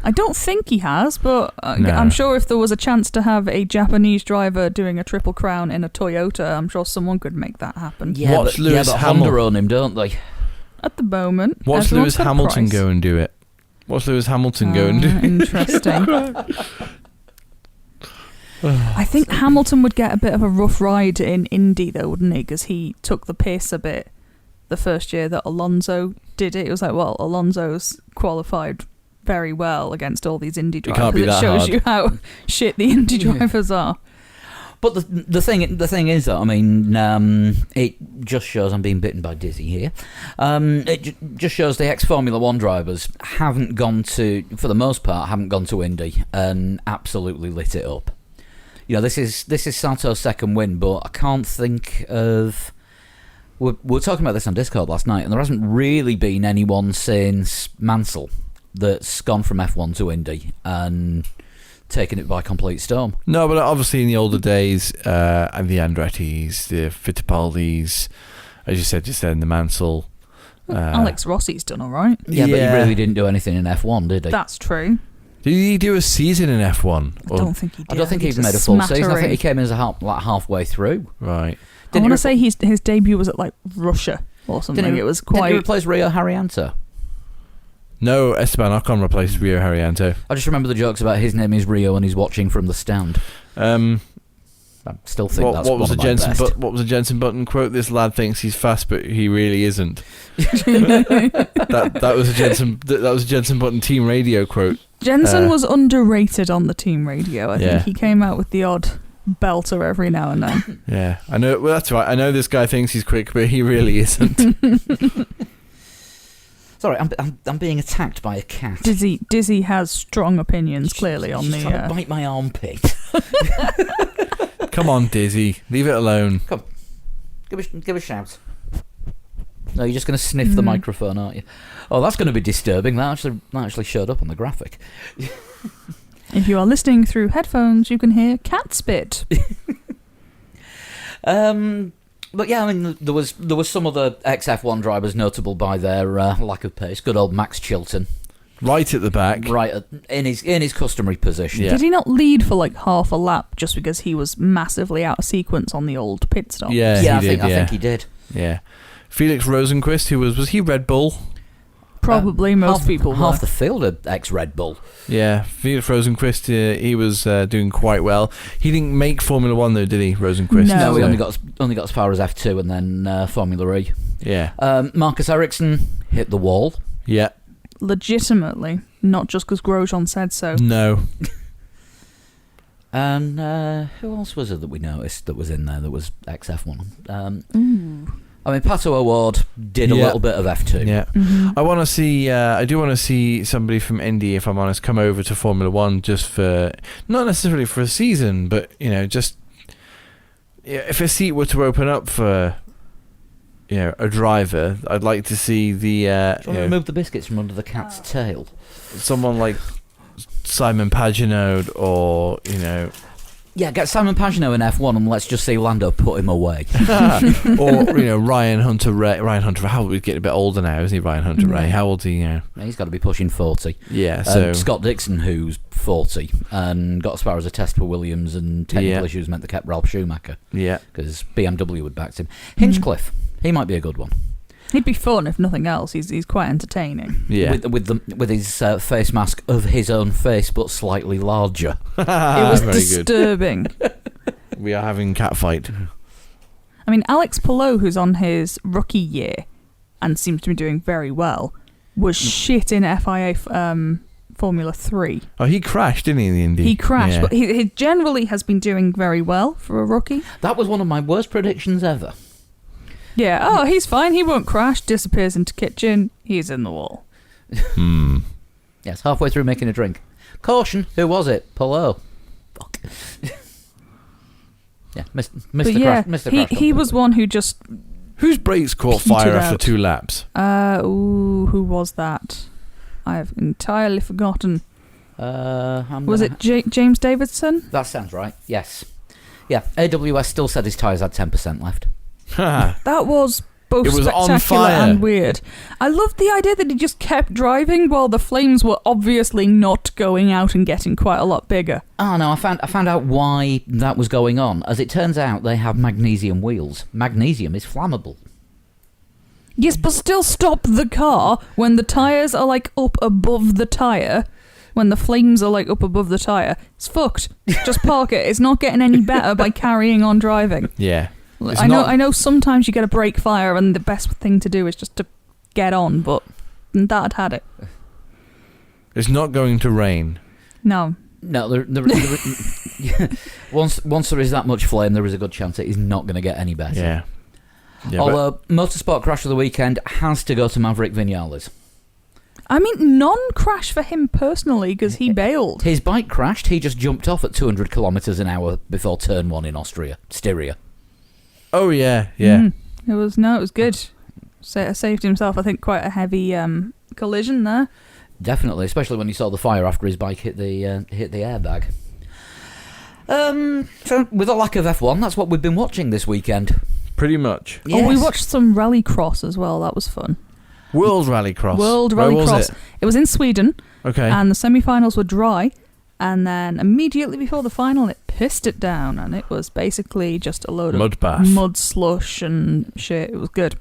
I don't think he has, but No. I'm sure if there was a chance to have a Japanese driver doing a Triple Crown in a Toyota, I'm sure someone could make that happen. Yeah, Watch but, Lewis Honda Hamilton. own him, don't they? At the moment. Watch everyone's Lewis got a Hamilton price. go and do it. Watch Lewis Hamilton go and do it. Interesting. I think Hamilton would get a bit of a rough ride in Indy, though, wouldn't he? Because he took the piss a bit the first year that Alonso did it. It was like, well, Alonso's qualified very well against all these Indy drivers. can't be that it shows hard. you how shit the Indy drivers are. But the thing is that, I mean, it just shows I'm being bitten by Dizzy here. Just shows the ex-Formula 1 drivers haven't gone to, for the most part, haven't gone to Indy and absolutely lit it up. This is Sato's second win, but I can't think of... We were talking about this on Discord last night, and there hasn't really been anyone since Mansell that's gone from F1 to Indy and taken it by complete storm. No, but obviously in the older days, and the Andretti's, the Fittipaldis, as you said just then, the Mansell. Alex Rossi's done all right. Yeah, but he really didn't do anything in F1, did he? That's true. Did he do a season in F1? I don't think he did. I don't think he even made a full season. I think he came in as halfway through. Right. I want to say his debut was at Russia or something. Didn't he, it was Didn't he quite. replace Rio Haryanto? No, Esteban Ocon replaced Rio Haryanto. I just remember the jokes about his name is Rio and he's watching from the stand. I still think that's what was one the of my best. What was the Jensen Button quote? This lad thinks he's fast, but he really isn't. that was a Jensen Button team radio quote. Jensen was underrated on the team radio. I Yeah. think he came out with the odd belter every now and then. Yeah, I know. Well, that's right. I know this guy thinks he's quick, but he really isn't. Sorry, I'm being attacked by a cat. Dizzy has strong opinions clearly on She's the. trying to bite my armpit. Come on, Dizzy, leave it alone. Come Give a shout. No, you're just going to sniff the microphone, aren't you? Oh, that's going to be disturbing. That actually showed up on the graphic. If you are listening through headphones, you can hear cat spit. But yeah, I mean, there was some other ex-F1 drivers notable by their lack of pace. Good old Max Chilton, Right at the back. right in his customary position. Yeah. Did he not lead for like half a lap just because he was massively out of sequence on the old pit stop? Yeah, I he think did. I think he did. Yeah. Felix Rosenquist, who was he Red Bull? Probably most people half were. the field are ex-Red Bull. Yeah, Felix Rosenquist, he was doing quite well. He didn't make Formula One though, did he, Rosenquist? No. No, he So- only got as far as F2 and then Formula E. Yeah. Marcus Ericsson hit the wall. Yeah. Legitimately, not just because Grosjean said so. No. And who else was it that we noticed that was in there that was ex-F1? Ooh. I mean, Pato O'Ward did a Yeah. little bit of F2. Yeah. Mhm. I want to see. I do want to see somebody from Indy, if I'm honest, come over to Formula One just for not necessarily for a season, but just if a seat were to open up for a driver, I'd like to see the Do you want to remove the biscuits from under the cat's tail? someone like Simon Pagenaud or Yeah, get Simon Pagenaud in F1 and let's just see Lando put him away. or Ryan Hunter Ray. Ryan Hunter, how old? He's getting a bit older now, isn't he? Ryan Hunter Ray. Yeah. How old is he now? He's got to be pushing 40. Yeah. So Scott Dixon, who's 40, and got as far as a test for Williams, and technical Yeah. issues meant they kept Ralph Schumacher yeah. because BMW had backed him. Hinchcliffe, he might be a good one. He'd be fun if nothing else. He's quite entertaining. Yeah. With his face mask of his own face but slightly larger. It was Very good. disturbing. We are having cat fight. I mean, Alex Palou, who's on his rookie year and seems to be doing very well, was shit in FIA Formula 3. Oh, he crashed, didn't he, in the Indy? He crashed, Yeah. but he generally has been doing very well for a rookie. That was one of my worst predictions ever. Yeah, oh, he's fine. He won't crash. Disappears into kitchen. He's in the wall. Yes, halfway through making a drink. Caution, who was it? Palou. Fuck. Yeah, missed But the yeah, crash. Missed the he crash. was one who just... Whose brakes caught Petered fire after out. 2 laps? Who was that? I've entirely forgotten. Was it James Davidson? That sounds right. Yes. Yeah. AWS still said his tyres had 10% left. That was both It was on spectacular fire. and weird. I loved the idea that he just kept driving while the flames were obviously not going out and getting quite a lot bigger. Oh no, I found out why that was going on. As it turns out, they have magnesium wheels. Magnesium is flammable. Yes, but still stop the car when the tyres are like up above the tyre. When the flames are like up above the tyre. It's fucked. Just park it. It's not getting any better by carrying on driving. Yeah. It's I not- know sometimes you get a brake fire and the best thing to do is just to get on, but that had it. It's not going to rain. No. No, once there is that much flame, there is a good chance it is not going to get any better. Yeah. Yeah, but Although, motorsport crash of the weekend has to go to Maverick Vinales. I mean, non-crash for him personally because he bailed. His bike crashed, he just jumped off at 200 kilometres an hour before turn 1 in Austria. Styria. oh yeah, yeah. It was good. Saved himself, I think, quite a heavy collision there. Definitely, especially when you saw the fire after his bike hit the airbag. So with a lack of F1, that's what we've been watching this weekend. Pretty much. Oh, we Yes. watched some rallycross as well. That was fun. World Rallycross. World Where was Rallycross. it? It was in Sweden, Okay. and the semi-finals were dry. And then immediately before the final, it pissed it down, and it was basically just a load Mud of bath. mud slush and shit. It was good.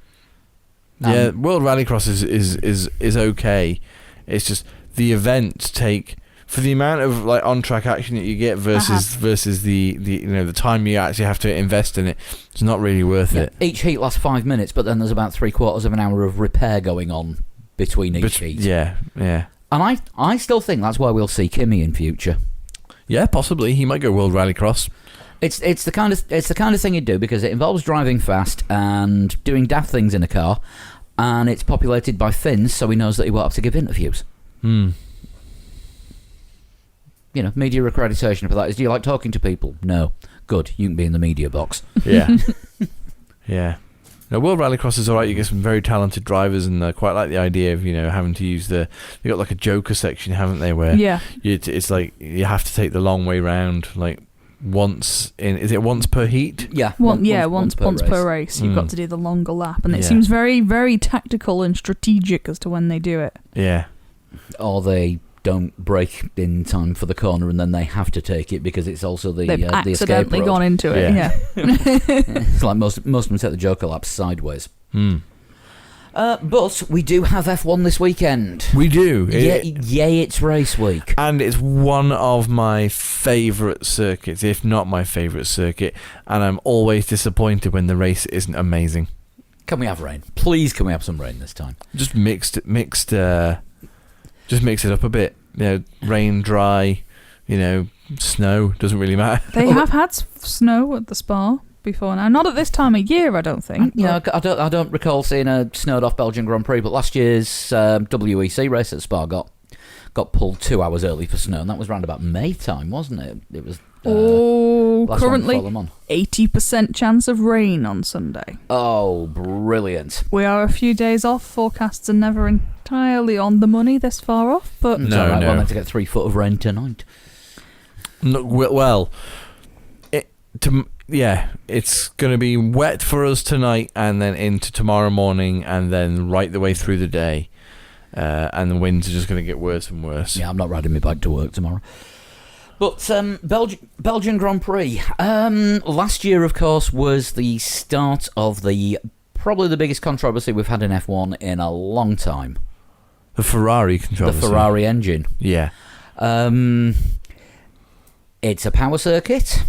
Yeah, World Rallycross is okay. It's just the events take for the amount of like on track action that you get versus the the time you actually have to invest in it. It's not really worth Yeah, it. each heat lasts 5 minutes, but then there's about 3/4 of an hour of repair going on between each heat. Yeah, yeah, And I still think that's why we'll see Kimi in future. yeah. Possibly he might go World Rallycross. It's the kind of thing he'd do because it involves driving fast and doing daft things in a car, and it's populated by Finns, so he knows that he won't have to give interviews. You know, media accreditation for that is, do you like talking to people? No. Good, you can be in the media box. Yeah, Yeah. Now, World Rallycross is alright. You get some very talented drivers, and I quite like the idea of having to use they got like a Joker section, haven't they? Where Yeah. it's like you have to take the long way round, like once per heat? Yeah. Once per race. You've got to do the longer lap, and it seems very, very tactical and strategic as to when they do it. Yeah. Or they don't brake in time for the corner, and then they have to take it because it's also the They've the escape accidentally road. gone into it. Yeah. It's like most of them take the Joker laps sideways. But we do have F1 this weekend. We do. Yay, it's race week. And it's one of my favourite circuits, if not my favourite circuit, and I'm always disappointed when the race isn't amazing. Can we have rain? Please, can we have some rain this time? Just just mix it up a bit. Rain, dry, snow, doesn't really matter. They have had snow at the Spa before now. Not at this time of year, I don't think. Yeah, I don't recall seeing a snowed off Belgian Grand Prix, but last year's WEC race at Spa got pulled 2 hours early for snow, and that was around about May time, wasn't it? It was. Currently 80% chance of rain on Sunday. Oh, brilliant! We are a few days off. Forecasts are never entirely on the money this far off, but It's all right. We're meant to get 3 foot of rain tonight. No, well, it's going to be wet for us tonight, and then into tomorrow morning, and then right the way through the day, and the winds are just going to get worse and worse. Yeah, I'm not riding my bike to work tomorrow. But Belgian Grand Prix. Last year, of course, was the start of probably the biggest controversy we've had in F1 in a long time. The Ferrari controversy. The Ferrari engine. Yeah. It's a power circuit.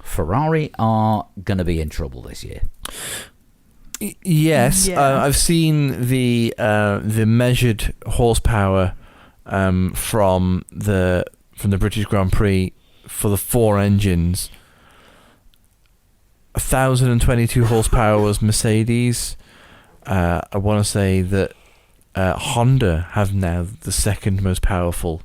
Ferrari are going to be in trouble this year. Yes, Yeah. I've seen the measured horsepower from the British Grand Prix for the 4 engines. 1,022 horsepower was Mercedes. I want to say that Honda have now the second most powerful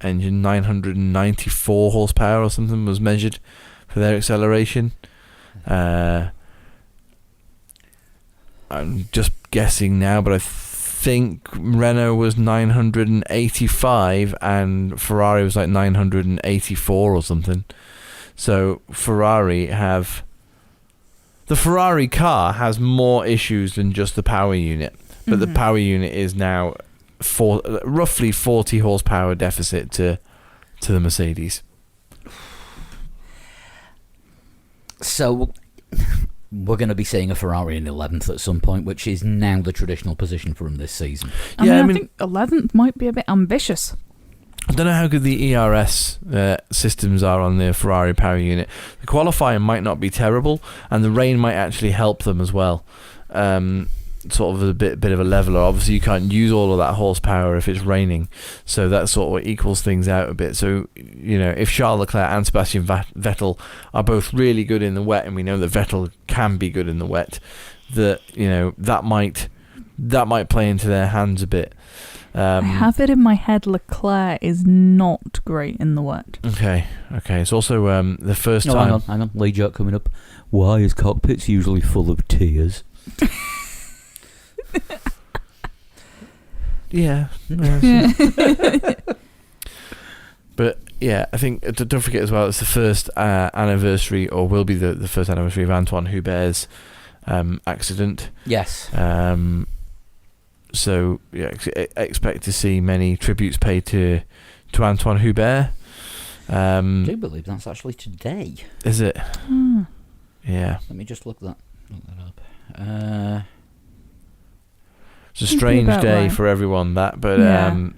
engine. 994 horsepower or something was measured for their acceleration. I'm just guessing now, but I think Renault was 985 and Ferrari was like 984 or something. So the Ferrari car has more issues than just the power unit, but the power unit is now roughly 40 horsepower deficit to the Mercedes. So we're going to be seeing a Ferrari in 11th at some point, which is now the traditional position for them this season. I think 11th might be a bit ambitious. I don't know how good the ERS systems are on the Ferrari power unit. The qualifying might not be terrible, and the rain might actually help them as well. Sort of a bit of a leveler. Obviously, you can't use all of that horsepower if it's raining, so that sort of what equals things out a bit. So, if Charles Leclerc and Sebastian Vettel are both really good in the wet, and we know that Vettel can be good in the wet, that might play into their hands a bit. I have it in my head Leclerc is not great in the wet. Okay. It's also the first No, time. hang on. Lee joke coming up. Why is cockpits usually full of tears? Yeah. But yeah, I think don't forget as well, it's the first anniversary, or will be the first anniversary of Antoine Hubert's accident. Yes. So yeah, expect to see many tributes paid to Antoine Hubert. I do believe that's actually today. Is it? Yeah. Let me just look that up. It's a strange day right. for everyone, that, but Yeah.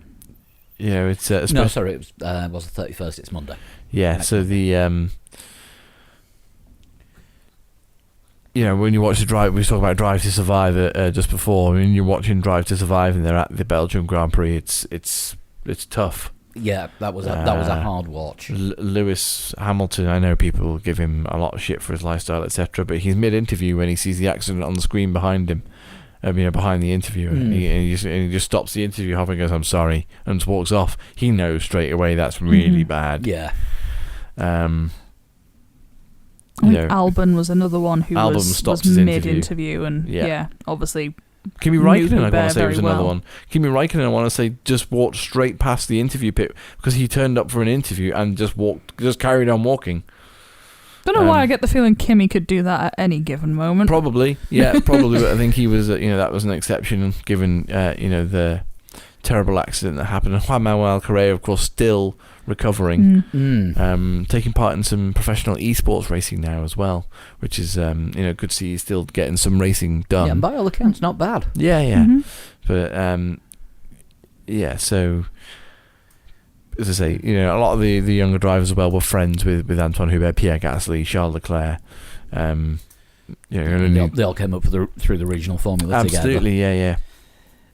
it's No, sorry, it was the 31st. It's Monday. yeah. So the when you watch the Drive, we talked about Drive to Survive just before. I mean, you're watching Drive to Survive, and they're at the Belgian Grand Prix. It's tough. Yeah, that was a hard watch. Lewis Hamilton, I know people give him a lot of shit for his lifestyle, etc., but he's mid-interview when he sees the accident on the screen behind him, behind the interview, and he just stops the interview halfway and goes, "I'm sorry," and just walks off. He knows straight away that's really bad. Yeah. I I think Albon was another one who Albon was stopped his interview. mid-interview and Yeah. obviously Kimi knew Raikkonen, I want Hubert to say, was very another well. one. Kimi Raikkonen, I want to say, just walked straight past the interview pit because he turned up for an interview and just carried on walking. Don't know why I get the feeling Kimi could do that at any given moment. Probably, yeah, probably. But I think he was, that was an exception given, the terrible accident that happened. And Juan Manuel Correa, of course, still recovering, taking part in some professional esports racing now as well, which is, good to see he's still getting some racing done. Yeah, and by all accounts, not bad. Yeah. Mhm. But so as I say, a lot of the younger drivers as well were friends with Antoine Hubert, Pierre Gasly, Charles Leclerc. They all came up through the regional formula together. Absolutely, yeah.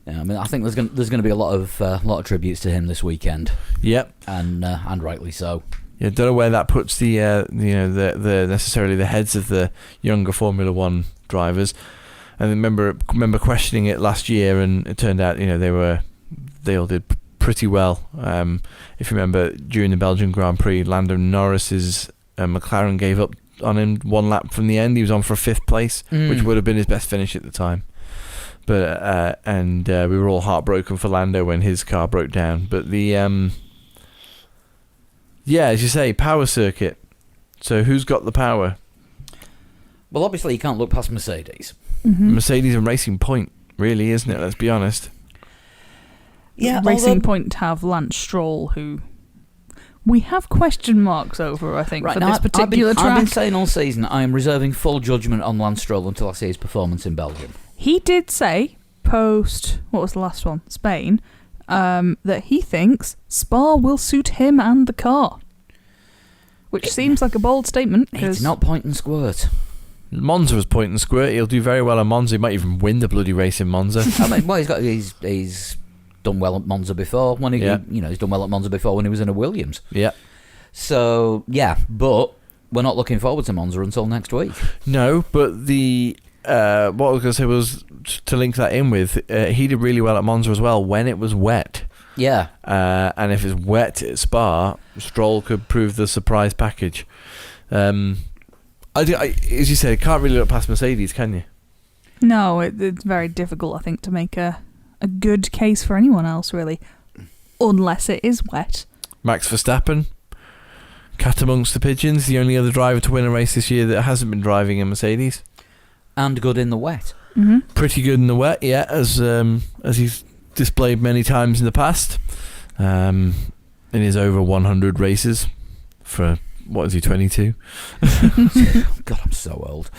I mean, I think there's going to be a lot of tributes to him this weekend. Yep, and rightly so. Yeah, don't know where that puts the necessarily the heads of the younger Formula One drivers. And remember questioning it last year, and it turned out they all did pretty well. If you remember, during the Belgian Grand Prix, Lando Norris's McLaren gave up on him one lap from the end. He was on for 5th place, which would have been his best finish at the time. But we were all heartbroken for Lando when his car broke down. But the as you say, power circuit. So who's got the power? Well, obviously you can't look past Mercedes. Mm-hmm. Mercedes and Racing Point, really, isn't it? Let's be honest. Yeah, Racing Point have Lance Stroll, who we have question marks over, I think, right, for now, this particular track. I've been saying all season I am reserving full judgment on Lance Stroll until I see his performance in Belgium. He did say, what was the last one? Spain, that he thinks Spa will suit him and the car. Which seems like a bold statement. It's not point and squirt. Monza was point and squirt. He'll do very well at Monza. He might even win the bloody race in Monza. I mean, well, he's done well at Monza before. He's done well at Monza before when he was in a Williams. Yeah. So but we're not looking forward to Monza until next week. No, but the what I was going to say was to link that in with he did really well at Monza as well when it was wet. Yeah. And if it's wet at Spa, Stroll could prove the surprise package. As you said, can't really look past Mercedes, can you? No, it's very difficult, I think, to make a good case for anyone else, really, unless it is wet. Max Verstappen, cat amongst the pigeons, the only other driver to win a race this year that hasn't been driving a Mercedes. And good in the wet. Mm-hmm. Pretty good in the wet, yeah, as he's displayed many times in the past. In his over 100 races for, what is he, 22? God, I'm so old.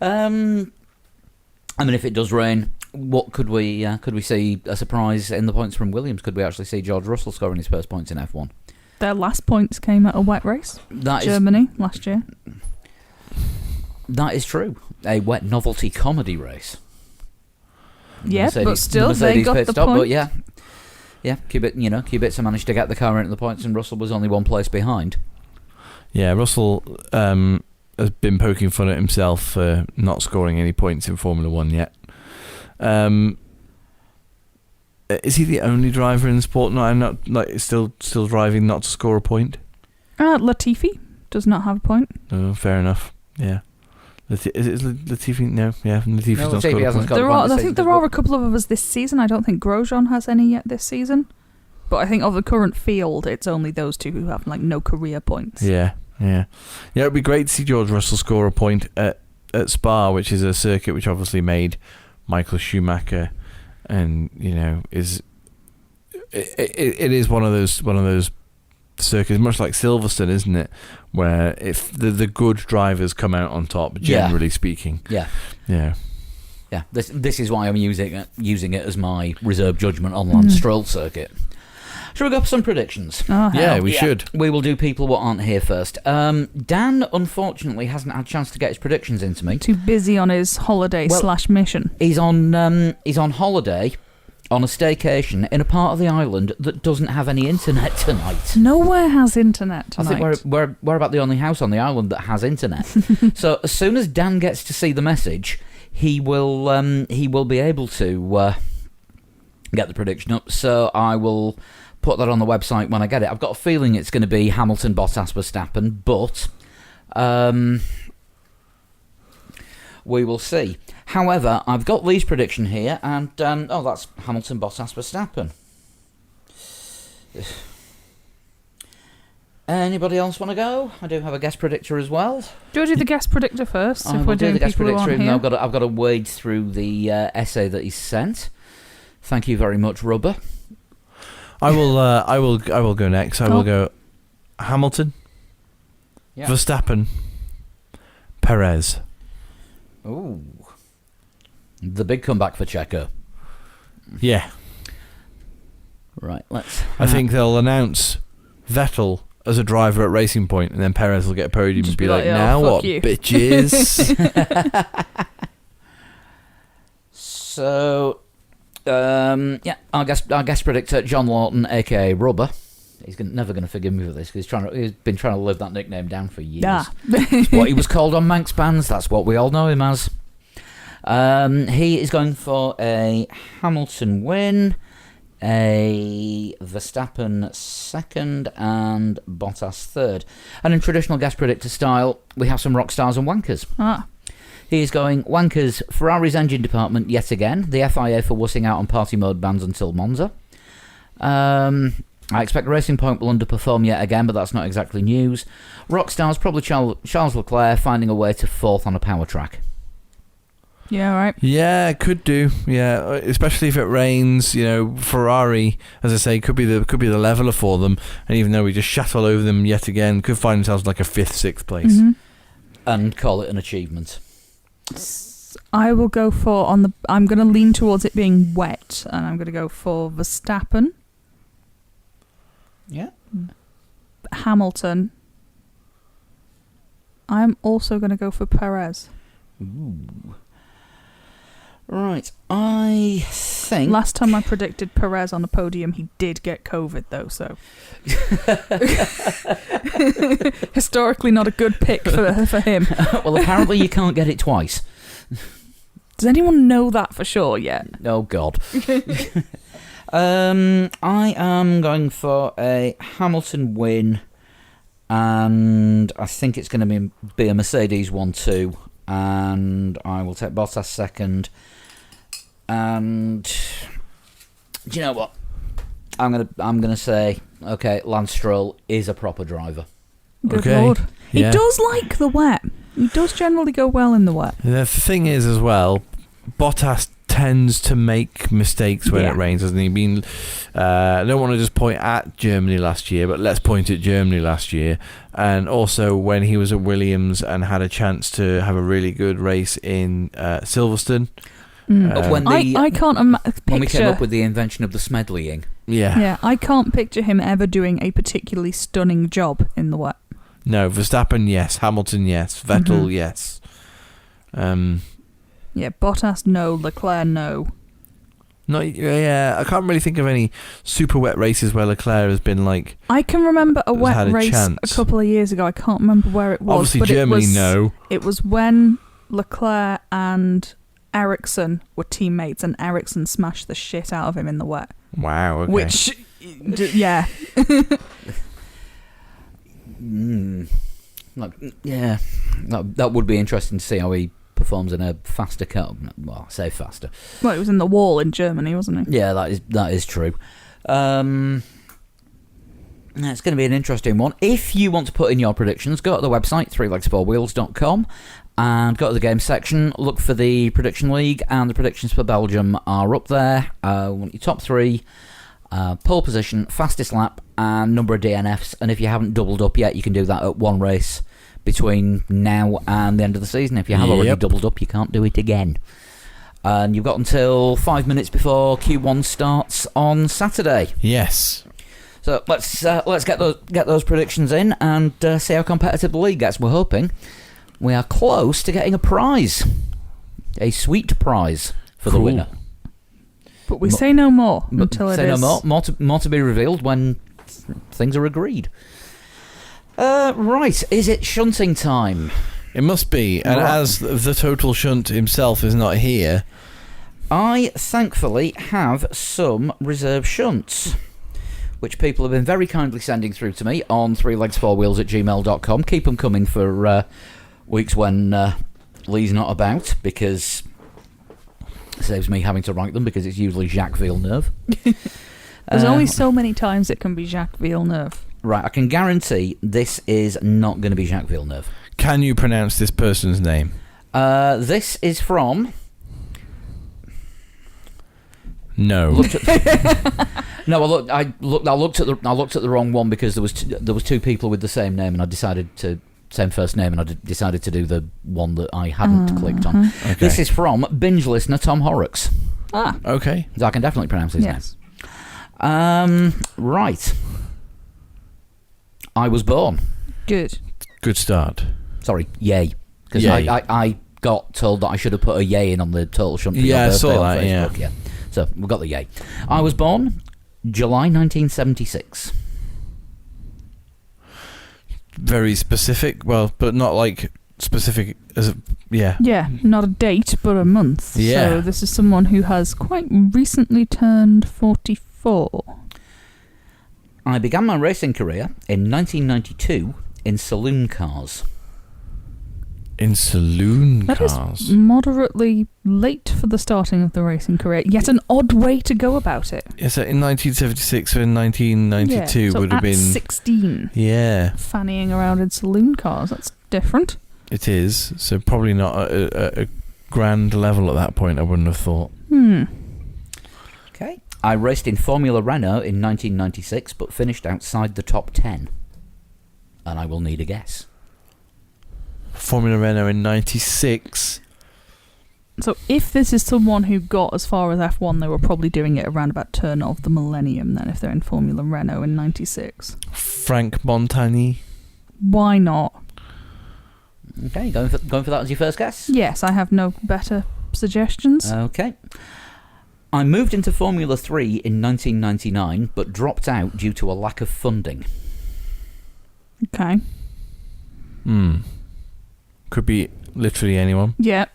I mean, if it does rain, what could we see a surprise in the points from Williams? Could we actually see George Russell scoring his first points in F1? Their last points came at a wet race. Germany last year. That is true. A wet novelty comedy race. Yeah, but still, they got the point. But yeah, Kubica managed to get the car into the points, and Russell was only one place behind. Yeah, Russell has been poking fun at himself for not scoring any points in Formula One yet. Is he the only driver in the sport still driving not to score a point? Latifi does not have a point. Oh, fair enough. Yeah. Is it Latifi? No, yeah, Latifi's not scored a point. I think there are a couple of others this season. I don't think Grosjean has any yet this season. But I think of the current field, it's only those two who have no career points. Yeah. It'd be great to see George Russell score a point at Spa, which is a circuit which obviously made Michael Schumacher, and it is one of those circuits, much like Silverstone, isn't it? Where if the good drivers come out on top, generally speaking. Yeah. Yeah. Yeah. This is why I'm using it as my reserve judgment on Lance Stroll circuit. Should we go for some predictions? Oh, yeah, we should. We will do people what aren't here first. Dan, unfortunately, hasn't had a chance to get his predictions into me. Too busy on his holiday / mission. He's on holiday, on a staycation in a part of the island that doesn't have any internet tonight. Nowhere has internet tonight. I think we're about the only house on the island that has internet. So as soon as Dan gets to see the message, he will be able to get the prediction up. So I will put that on the website when I get it. I've got a feeling it's going to be Hamilton, Bottas, Verstappen, but We will see. However, I've got Lee's prediction here, and that's Hamilton, Bottas, Verstappen. Anybody else want to go? I do have a guest predictor as well. Do you do the guest predictor first? I if will we're do doing the guest people who predictor, aren't even though here? I've got to wade through the essay that he sent. Thank you very much, Rubber. I will go next. I will go Hamilton, Yeah. Verstappen, Perez. Ooh. The big comeback for Checo. Yeah. Right, let's... I think they'll announce Vettel as a driver at Racing Point, and then Perez will get a podium Just and be be like, like, "Oh, now fuck what, you." bitches? So, our guest predictor, John Lawton, a.k.a. Rubber. He's never going to forgive me for this, because he's been trying to live that nickname down for years. Ah. It's what he was called on Manx Bands. That's what we all know him as. He is going for a Hamilton win, a Verstappen second, and Bottas third. And in traditional guest predictor style, we have some rock stars and wankers. He is going wankers, Ferrari's engine department yet again, the FIA for wussing out on party mode bans until Monza. I expect Racing Point will underperform yet again, but that's not exactly news. Rockstars, probably Charles Leclerc finding a way to fourth on a power track. Yeah, right. Yeah, could do. Yeah, especially if it rains. You know, Ferrari, as I say, could be the leveler for them. And even though we just shat all over them yet again, could find themselves like a 5th, 6th place. Mm-hmm. And call it an achievement. I will go for I'm going to lean towards it being wet, and I'm going to go for Verstappen, Yeah. Hamilton. I'm also going to go for Perez. Ooh. Right, I think... Last time I predicted Perez on the podium, he did get COVID, though, so... Historically not a good pick for him. Well, apparently you can't get it twice. Does anyone know that for sure yet? Oh, God. I am going for a Hamilton win, and I think it's going to be a Mercedes 1-2, and I will take Bottas second. And do you know what? I'm gonna say, okay, Lance Stroll is a proper driver. Good Okay. lord. He Yeah. does like the wet. He does generally go well in the wet. The thing is, as well, Bottas tends to make mistakes when Yeah. it rains, doesn't he? I mean, I don't want to just point at Germany last year, but let's point at Germany last year. And also when he was at Williams and had a chance to have a really good race in Silverstone. When I can't picture... when we came up with the invention of the Smedleying. Yeah. Yeah, I can't picture him ever doing a particularly stunning job in the wet. No, Verstappen, yes. Hamilton, yes. Vettel, yes. Yeah, Bottas, no. Leclerc, no. Yeah, I can't really think of any super wet races where Leclerc has been like... I can remember a wet had a race chance. a couple of years ago. I can't remember where it was. Obviously, but Germany, no. no. It was when Leclerc and Ericsson were teammates, and Ericsson smashed the shit out of him in the wet. Wow, okay. Which, yeah. Yeah, that would be interesting to see how he performs in a faster car. Well, I say faster. Well, it was in the wall in Germany, wasn't it? Yeah, that is true. It's going to be an interesting one. If you want to put in your predictions, go to the website, threelegs4wheels.com, and go to the game section, look for the Prediction League, and the predictions for Belgium are up there. Want your top 3, pole position, fastest lap, and number of DNFs. And if you haven't doubled up yet, you can do that at one race between now and the end of the season. If you have already doubled up, you can't do it again. And you've got until 5 minutes before Q1 starts on Saturday. Yes. So let's get those predictions in and see how competitive the league gets. We're hoping we are close to getting a prize, a sweet prize for the winner. But we say no more until say it is. no more. More to be revealed when things are agreed. Right, is it shunting time? It must be. And Right. as the total shunt himself is not here... I thankfully have some reserve shunts, which people have been very kindly sending through to me on 3legs4wheels@gmail.com. Keep them coming for weeks when Lee's not about, because it saves me having to write them, because it's usually Jacques Villeneuve. There's only so many times it can be Jacques Villeneuve. Right, I can guarantee this is not going to be Jacques Villeneuve. Can you pronounce this person's name? This is from... No. No, I looked at the wrong one, because there was two people with the same name, and I decided to same first name, and I decided to do the one that I hadn't clicked on. Okay. This is from binge listener Tom Horrocks. Ah, Okay. So I can definitely pronounce his yes. name. Right. I was born. Good. Good start. Sorry, yay. Because Yay. I got told that I should have put a yay in on the Total Shunt for Yeah, your I birthday saw on that, Facebook. Yeah. So we've got the yay. I was born July 1976. Very specific. Well, but not like specific as a... Yeah. Yeah, not a date, but a month. Yeah. So this is someone who has quite recently turned 44. I began my racing career in 1992 in saloon cars. In saloon That is cars. moderately late for the starting of the racing career. Yet an odd way to go about it. Yeah, so in 1976 or in 1992 Yeah, so would have at been... 16, Yeah, fannying around in saloon cars. That's different. it is. So probably not a grand level at that point, I wouldn't have thought. Okay. I raced in Formula Renault in 1996, but finished outside the top 10. And I will need a guess. Formula Renault in 96. So if this is someone who got as far as F1, they were probably doing it around about turn of the millennium then, if they're in Formula Renault in 96. Frank Montagny. Why not? Okay, going for that as your first guess? Yes, I have no better suggestions. Okay. I moved into Formula 3 in 1999, but dropped out due to a lack of funding. Okay. Could be literally anyone. Yeah.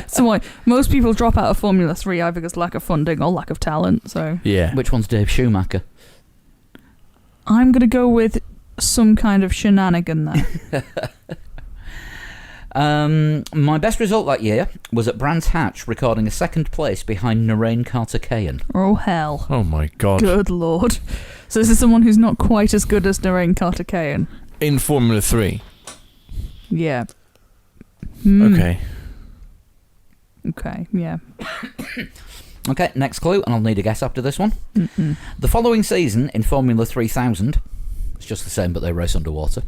So why? Most people drop out of Formula 3 either because lack of funding or lack of talent, so... Yeah. Which one's Dave Schumacher? I'm going to go with some kind of shenanigan there. My best result that year was at Brands Hatch, recording a second place behind Narain Carter-Cahan. Oh, hell. Oh my god. Good lord. So this is someone who's not quite as good as Narain Carter-Cahan. In Formula 3. Yeah. Okay. Okay, yeah. Okay, next clue, and I'll need a guess after this one. Mm-mm. The following season in Formula 3000, it's just the same, but they race underwater.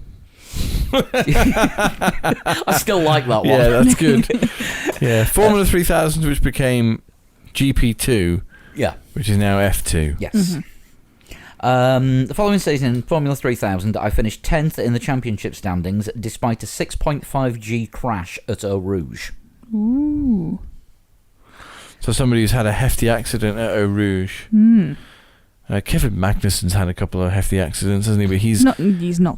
I still like that one. Yeah, that's good. Yeah. Formula 3000, which became GP2, Yeah. which is now F2. Yes. Mhm. The following season in Formula 3000, I finished 10th in the championship standings despite a 6.5G crash at Eau Rouge. Ooh. So somebody who's had a hefty accident at Eau Rouge. Kevin Magnussen's had a couple of hefty accidents, hasn't he? But he's not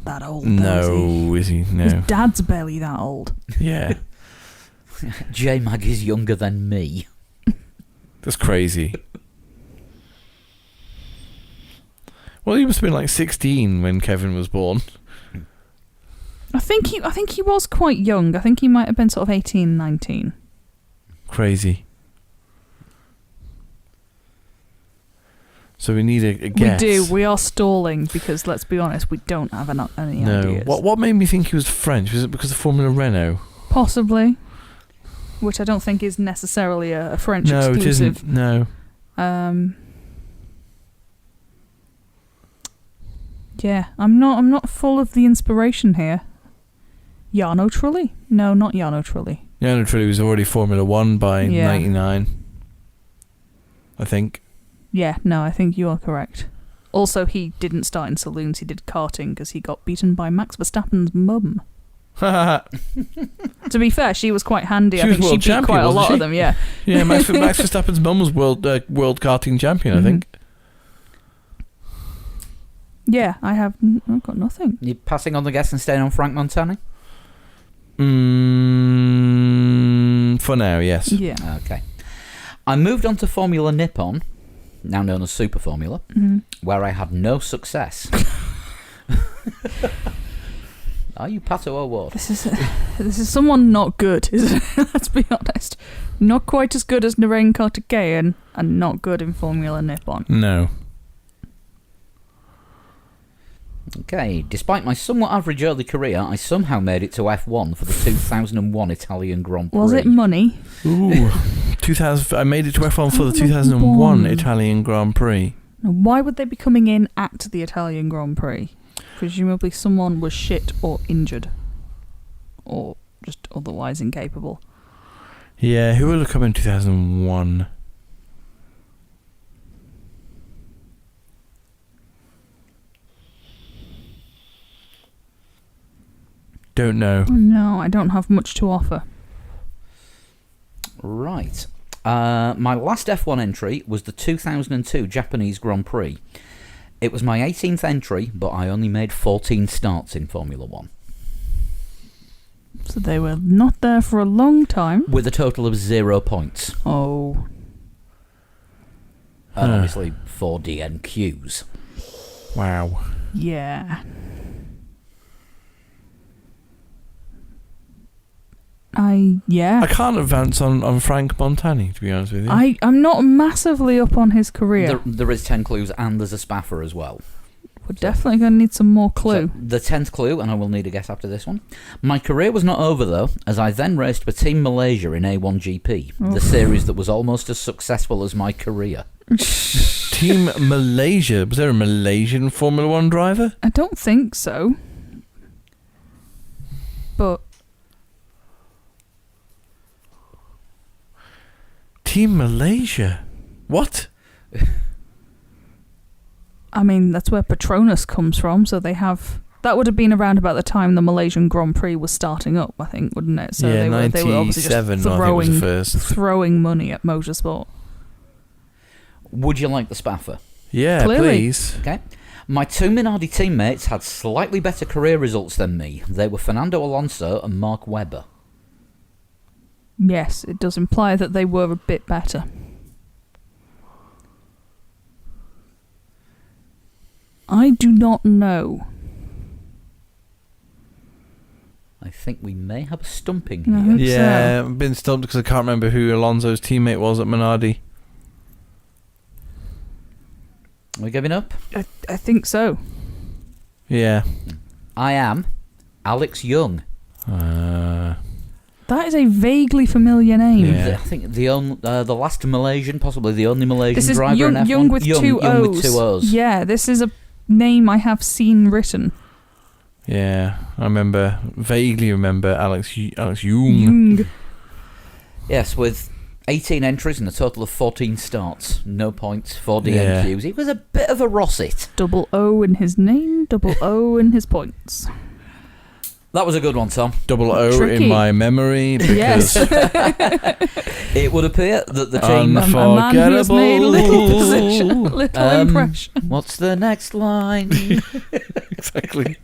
that old, though, is he? No. His dad's barely that old. Yeah. J-Mag is younger than me. That's crazy. Well, he must have been like 16 when Kevin was born. I think he was quite young. I think he might have been sort of 18, 19. Crazy. So we need a guess. We do. We are stalling because, let's be honest, we don't have any No. ideas. What made me think he was French? Was it because of Formula Renault? Possibly. Which I don't think is necessarily a French No, exclusive. it isn't. No. Yeah, I'm not full of the inspiration here. Jarno Trulli? No, not Jarno Trulli. Jarno Trulli was already Formula 1 by Yeah. 99. I think. Yeah, no, I think you are correct. Also, he didn't start in saloons, he did karting because he got beaten by Max Verstappen's mum. To be fair, she was quite handy. She I was think she world beat champion, quite a wasn't lot she? of them, yeah. Yeah, Max Verstappen's mum was world karting champion, I think. Yeah, I've got nothing. You passing on the guess and staying on Frank Montani? For now, yes. Yeah. Okay. I moved on to Formula Nippon now known as Super Formula, where I had no success. Are you Pato O'Ward? This is someone not good, isn't it? Let's be honest. Not quite as good as Narain Kartikeyan, and not good in Formula Nippon. No. Okay, despite my somewhat average early career, I somehow made it to F1 for the 2001 Italian Grand Prix. Was it money? Ooh. 2000. I made it to F1 for the 2001 Italian Grand Prix. Now, why would they be coming in at the Italian Grand Prix? Presumably someone was shit or injured. Or just otherwise incapable. Yeah, who would have come in 2001? Don't know. No, I don't have much to offer. Right. My last F1 entry was the 2002 Japanese Grand Prix. It was my 18th entry, but I only made 14 starts in Formula 1. So they were not there for a long time. With a total of 0 points. Oh. And obviously 4 DNQs. Wow. Yeah. I can't advance on Frank Montani, to be honest with you. I'm not massively up on his career. There is 10 clues and there's a spaffer as well. We're definitely going to need some more clue. So, the 10th clue, and I will need a guess after this one. My career was not over, though, as I then raced for Team Malaysia in A1GP, the series that was almost as successful as my career. Team Malaysia? Was there a Malaysian Formula 1 driver? I don't think so. But... Team Malaysia? What? I mean, that's where Petronas comes from, so they have... That would have been around about the time the Malaysian Grand Prix was starting up, I think, wouldn't it? So yeah, they were obviously just I think was the first. throwing money at motorsport. Would you like the spaffer? Yeah, Clearly. please. Okay. My 2 Minardi teammates had slightly better career results than me. They were Fernando Alonso and Mark Webber. Yes, it does imply that they were a bit better. I do not know. I think we may have a stumping I here. hope Yeah, I've been stumped because I can't remember who Alonso's teammate was at Minardi. Are we giving up? I think so. Yeah. I am Alex Young. That is a vaguely familiar name. Yeah. I think the last Malaysian, possibly the only Malaysian This is driver Young, in F1. Young with two O's. With 2 O's. Yeah, this is a name I have seen written. Yeah, I vaguely remember Alex Young. Young. Yes, with 18 entries and a total of 14 starts. No points, 4 DNQs. He was a bit of a Rossit. Double O in his name, double O in his points. That was a good one, Tom. Double O Tricky. in my memory because Yes. It would appear that the team... A man who has made little position, little impression. What's the next line? exactly.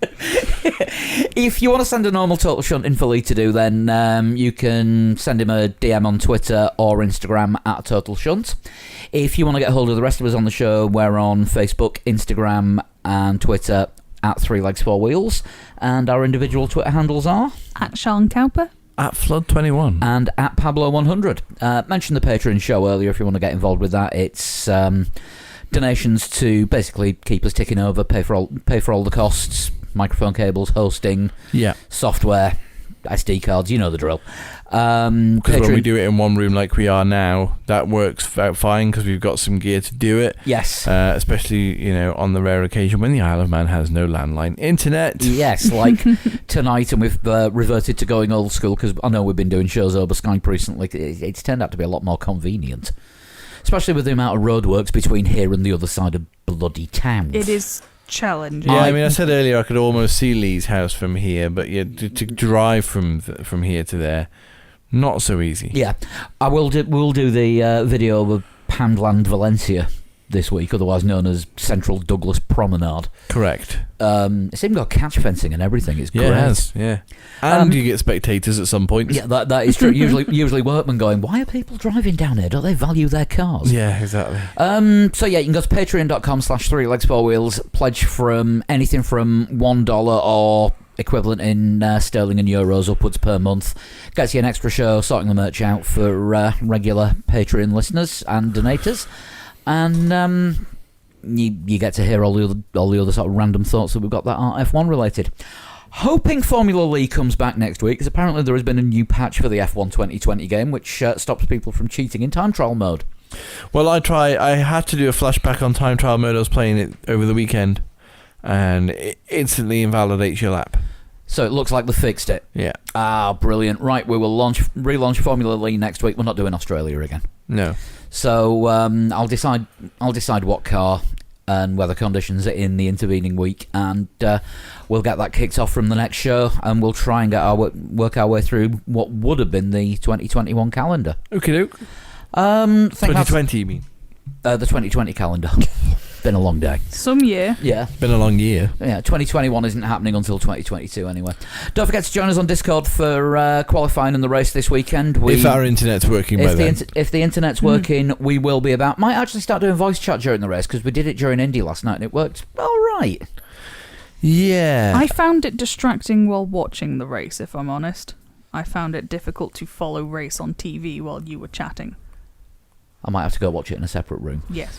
If you want to send a normal Total Shunting for Lee to do, then you can send him a DM on Twitter or Instagram at Total Shunt. If you want to get hold of the rest of us on the show, we're on Facebook, Instagram and Twitter at 3 Legs 4 Wheels, and our individual Twitter handles are At Sean Cowper. At Flood21 and at Pablo100. Mentioned the Patreon show earlier if you want to get involved with that. It's donations to basically keep us ticking over, pay for all the costs, microphone cables, hosting, software, SD cards, you know the drill. Because when we do it in one room like we are now, that works out fine because we've got some gear to do it. Yes. Especially, on the rare occasion when the Isle of Man has no landline internet. Yes, like tonight, and we've reverted to going old school because I know we've been doing shows over Skype recently. It's turned out to be a lot more convenient, especially with the amount of roadworks between here and the other side of bloody town. It is challenging. Yeah, I said earlier I could almost see Lee's house from here, but to drive from here to there, not so easy. Yeah, we'll do the video of Poundland Valencia this week, otherwise known as Central Douglas Promenade. Correct. It's even got catch fencing and everything. It's Yeah, great. it has. Yeah. And you get spectators at some point. Yeah, that is true. Usually workmen going, why are people driving down here? Don't they value their cars? Yeah, exactly. So yeah, you can go to patreon.com/3legs4wheels, pledge from anything from $1 or equivalent in sterling and euros upwards per month. Gets you an extra show, sorting the merch out for regular Patreon listeners and donators. And you get to hear all the other sort of random thoughts that we've got that aren't F1 related. Hoping Formula Lee comes back next week, because apparently there has been a new patch for the F1 2020 game, which stops people from cheating in time trial mode. Well, I had to do a flashback on time trial mode. I was playing it over the weekend, and it instantly invalidates your lap. So it looks like they fixed it. Yeah. Ah, brilliant. Right, we will relaunch Formula Lee next week. We're not doing Australia again. No. So I'll decide what car and weather conditions in the intervening week, and we'll get that kicked off from the next show, and we'll try and work our way through what would have been the 2021 calendar. Okie doke. 2020, you mean? The 2020 calendar. Been a long day. Some year. Yeah. Been a long year. Yeah, 2021 isn't happening until 2022 anyway. Don't forget to join us on Discord for qualifying in the race this weekend. If our internet's working by then. If the internet's working, we will be about. Might actually start doing voice chat during the race, because we did it during Indy last night and it worked all right. Yeah. I found it distracting while watching the race, if I'm honest. I found it difficult to follow race on TV while you were chatting. I might have to go watch it in a separate room. Yes.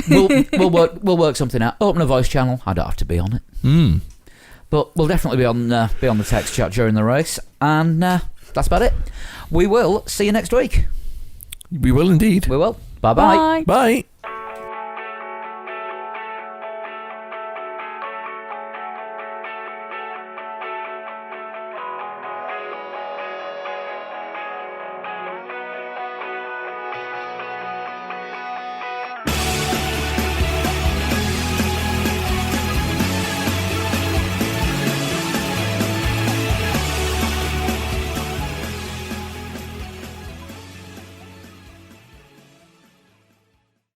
We'll work something out. Open a voice channel. I don't have to be on it. But we'll definitely be on the text chat during the race, and that's about it. We will see you next week. We will indeed. We will. Bye-bye. Bye. Bye.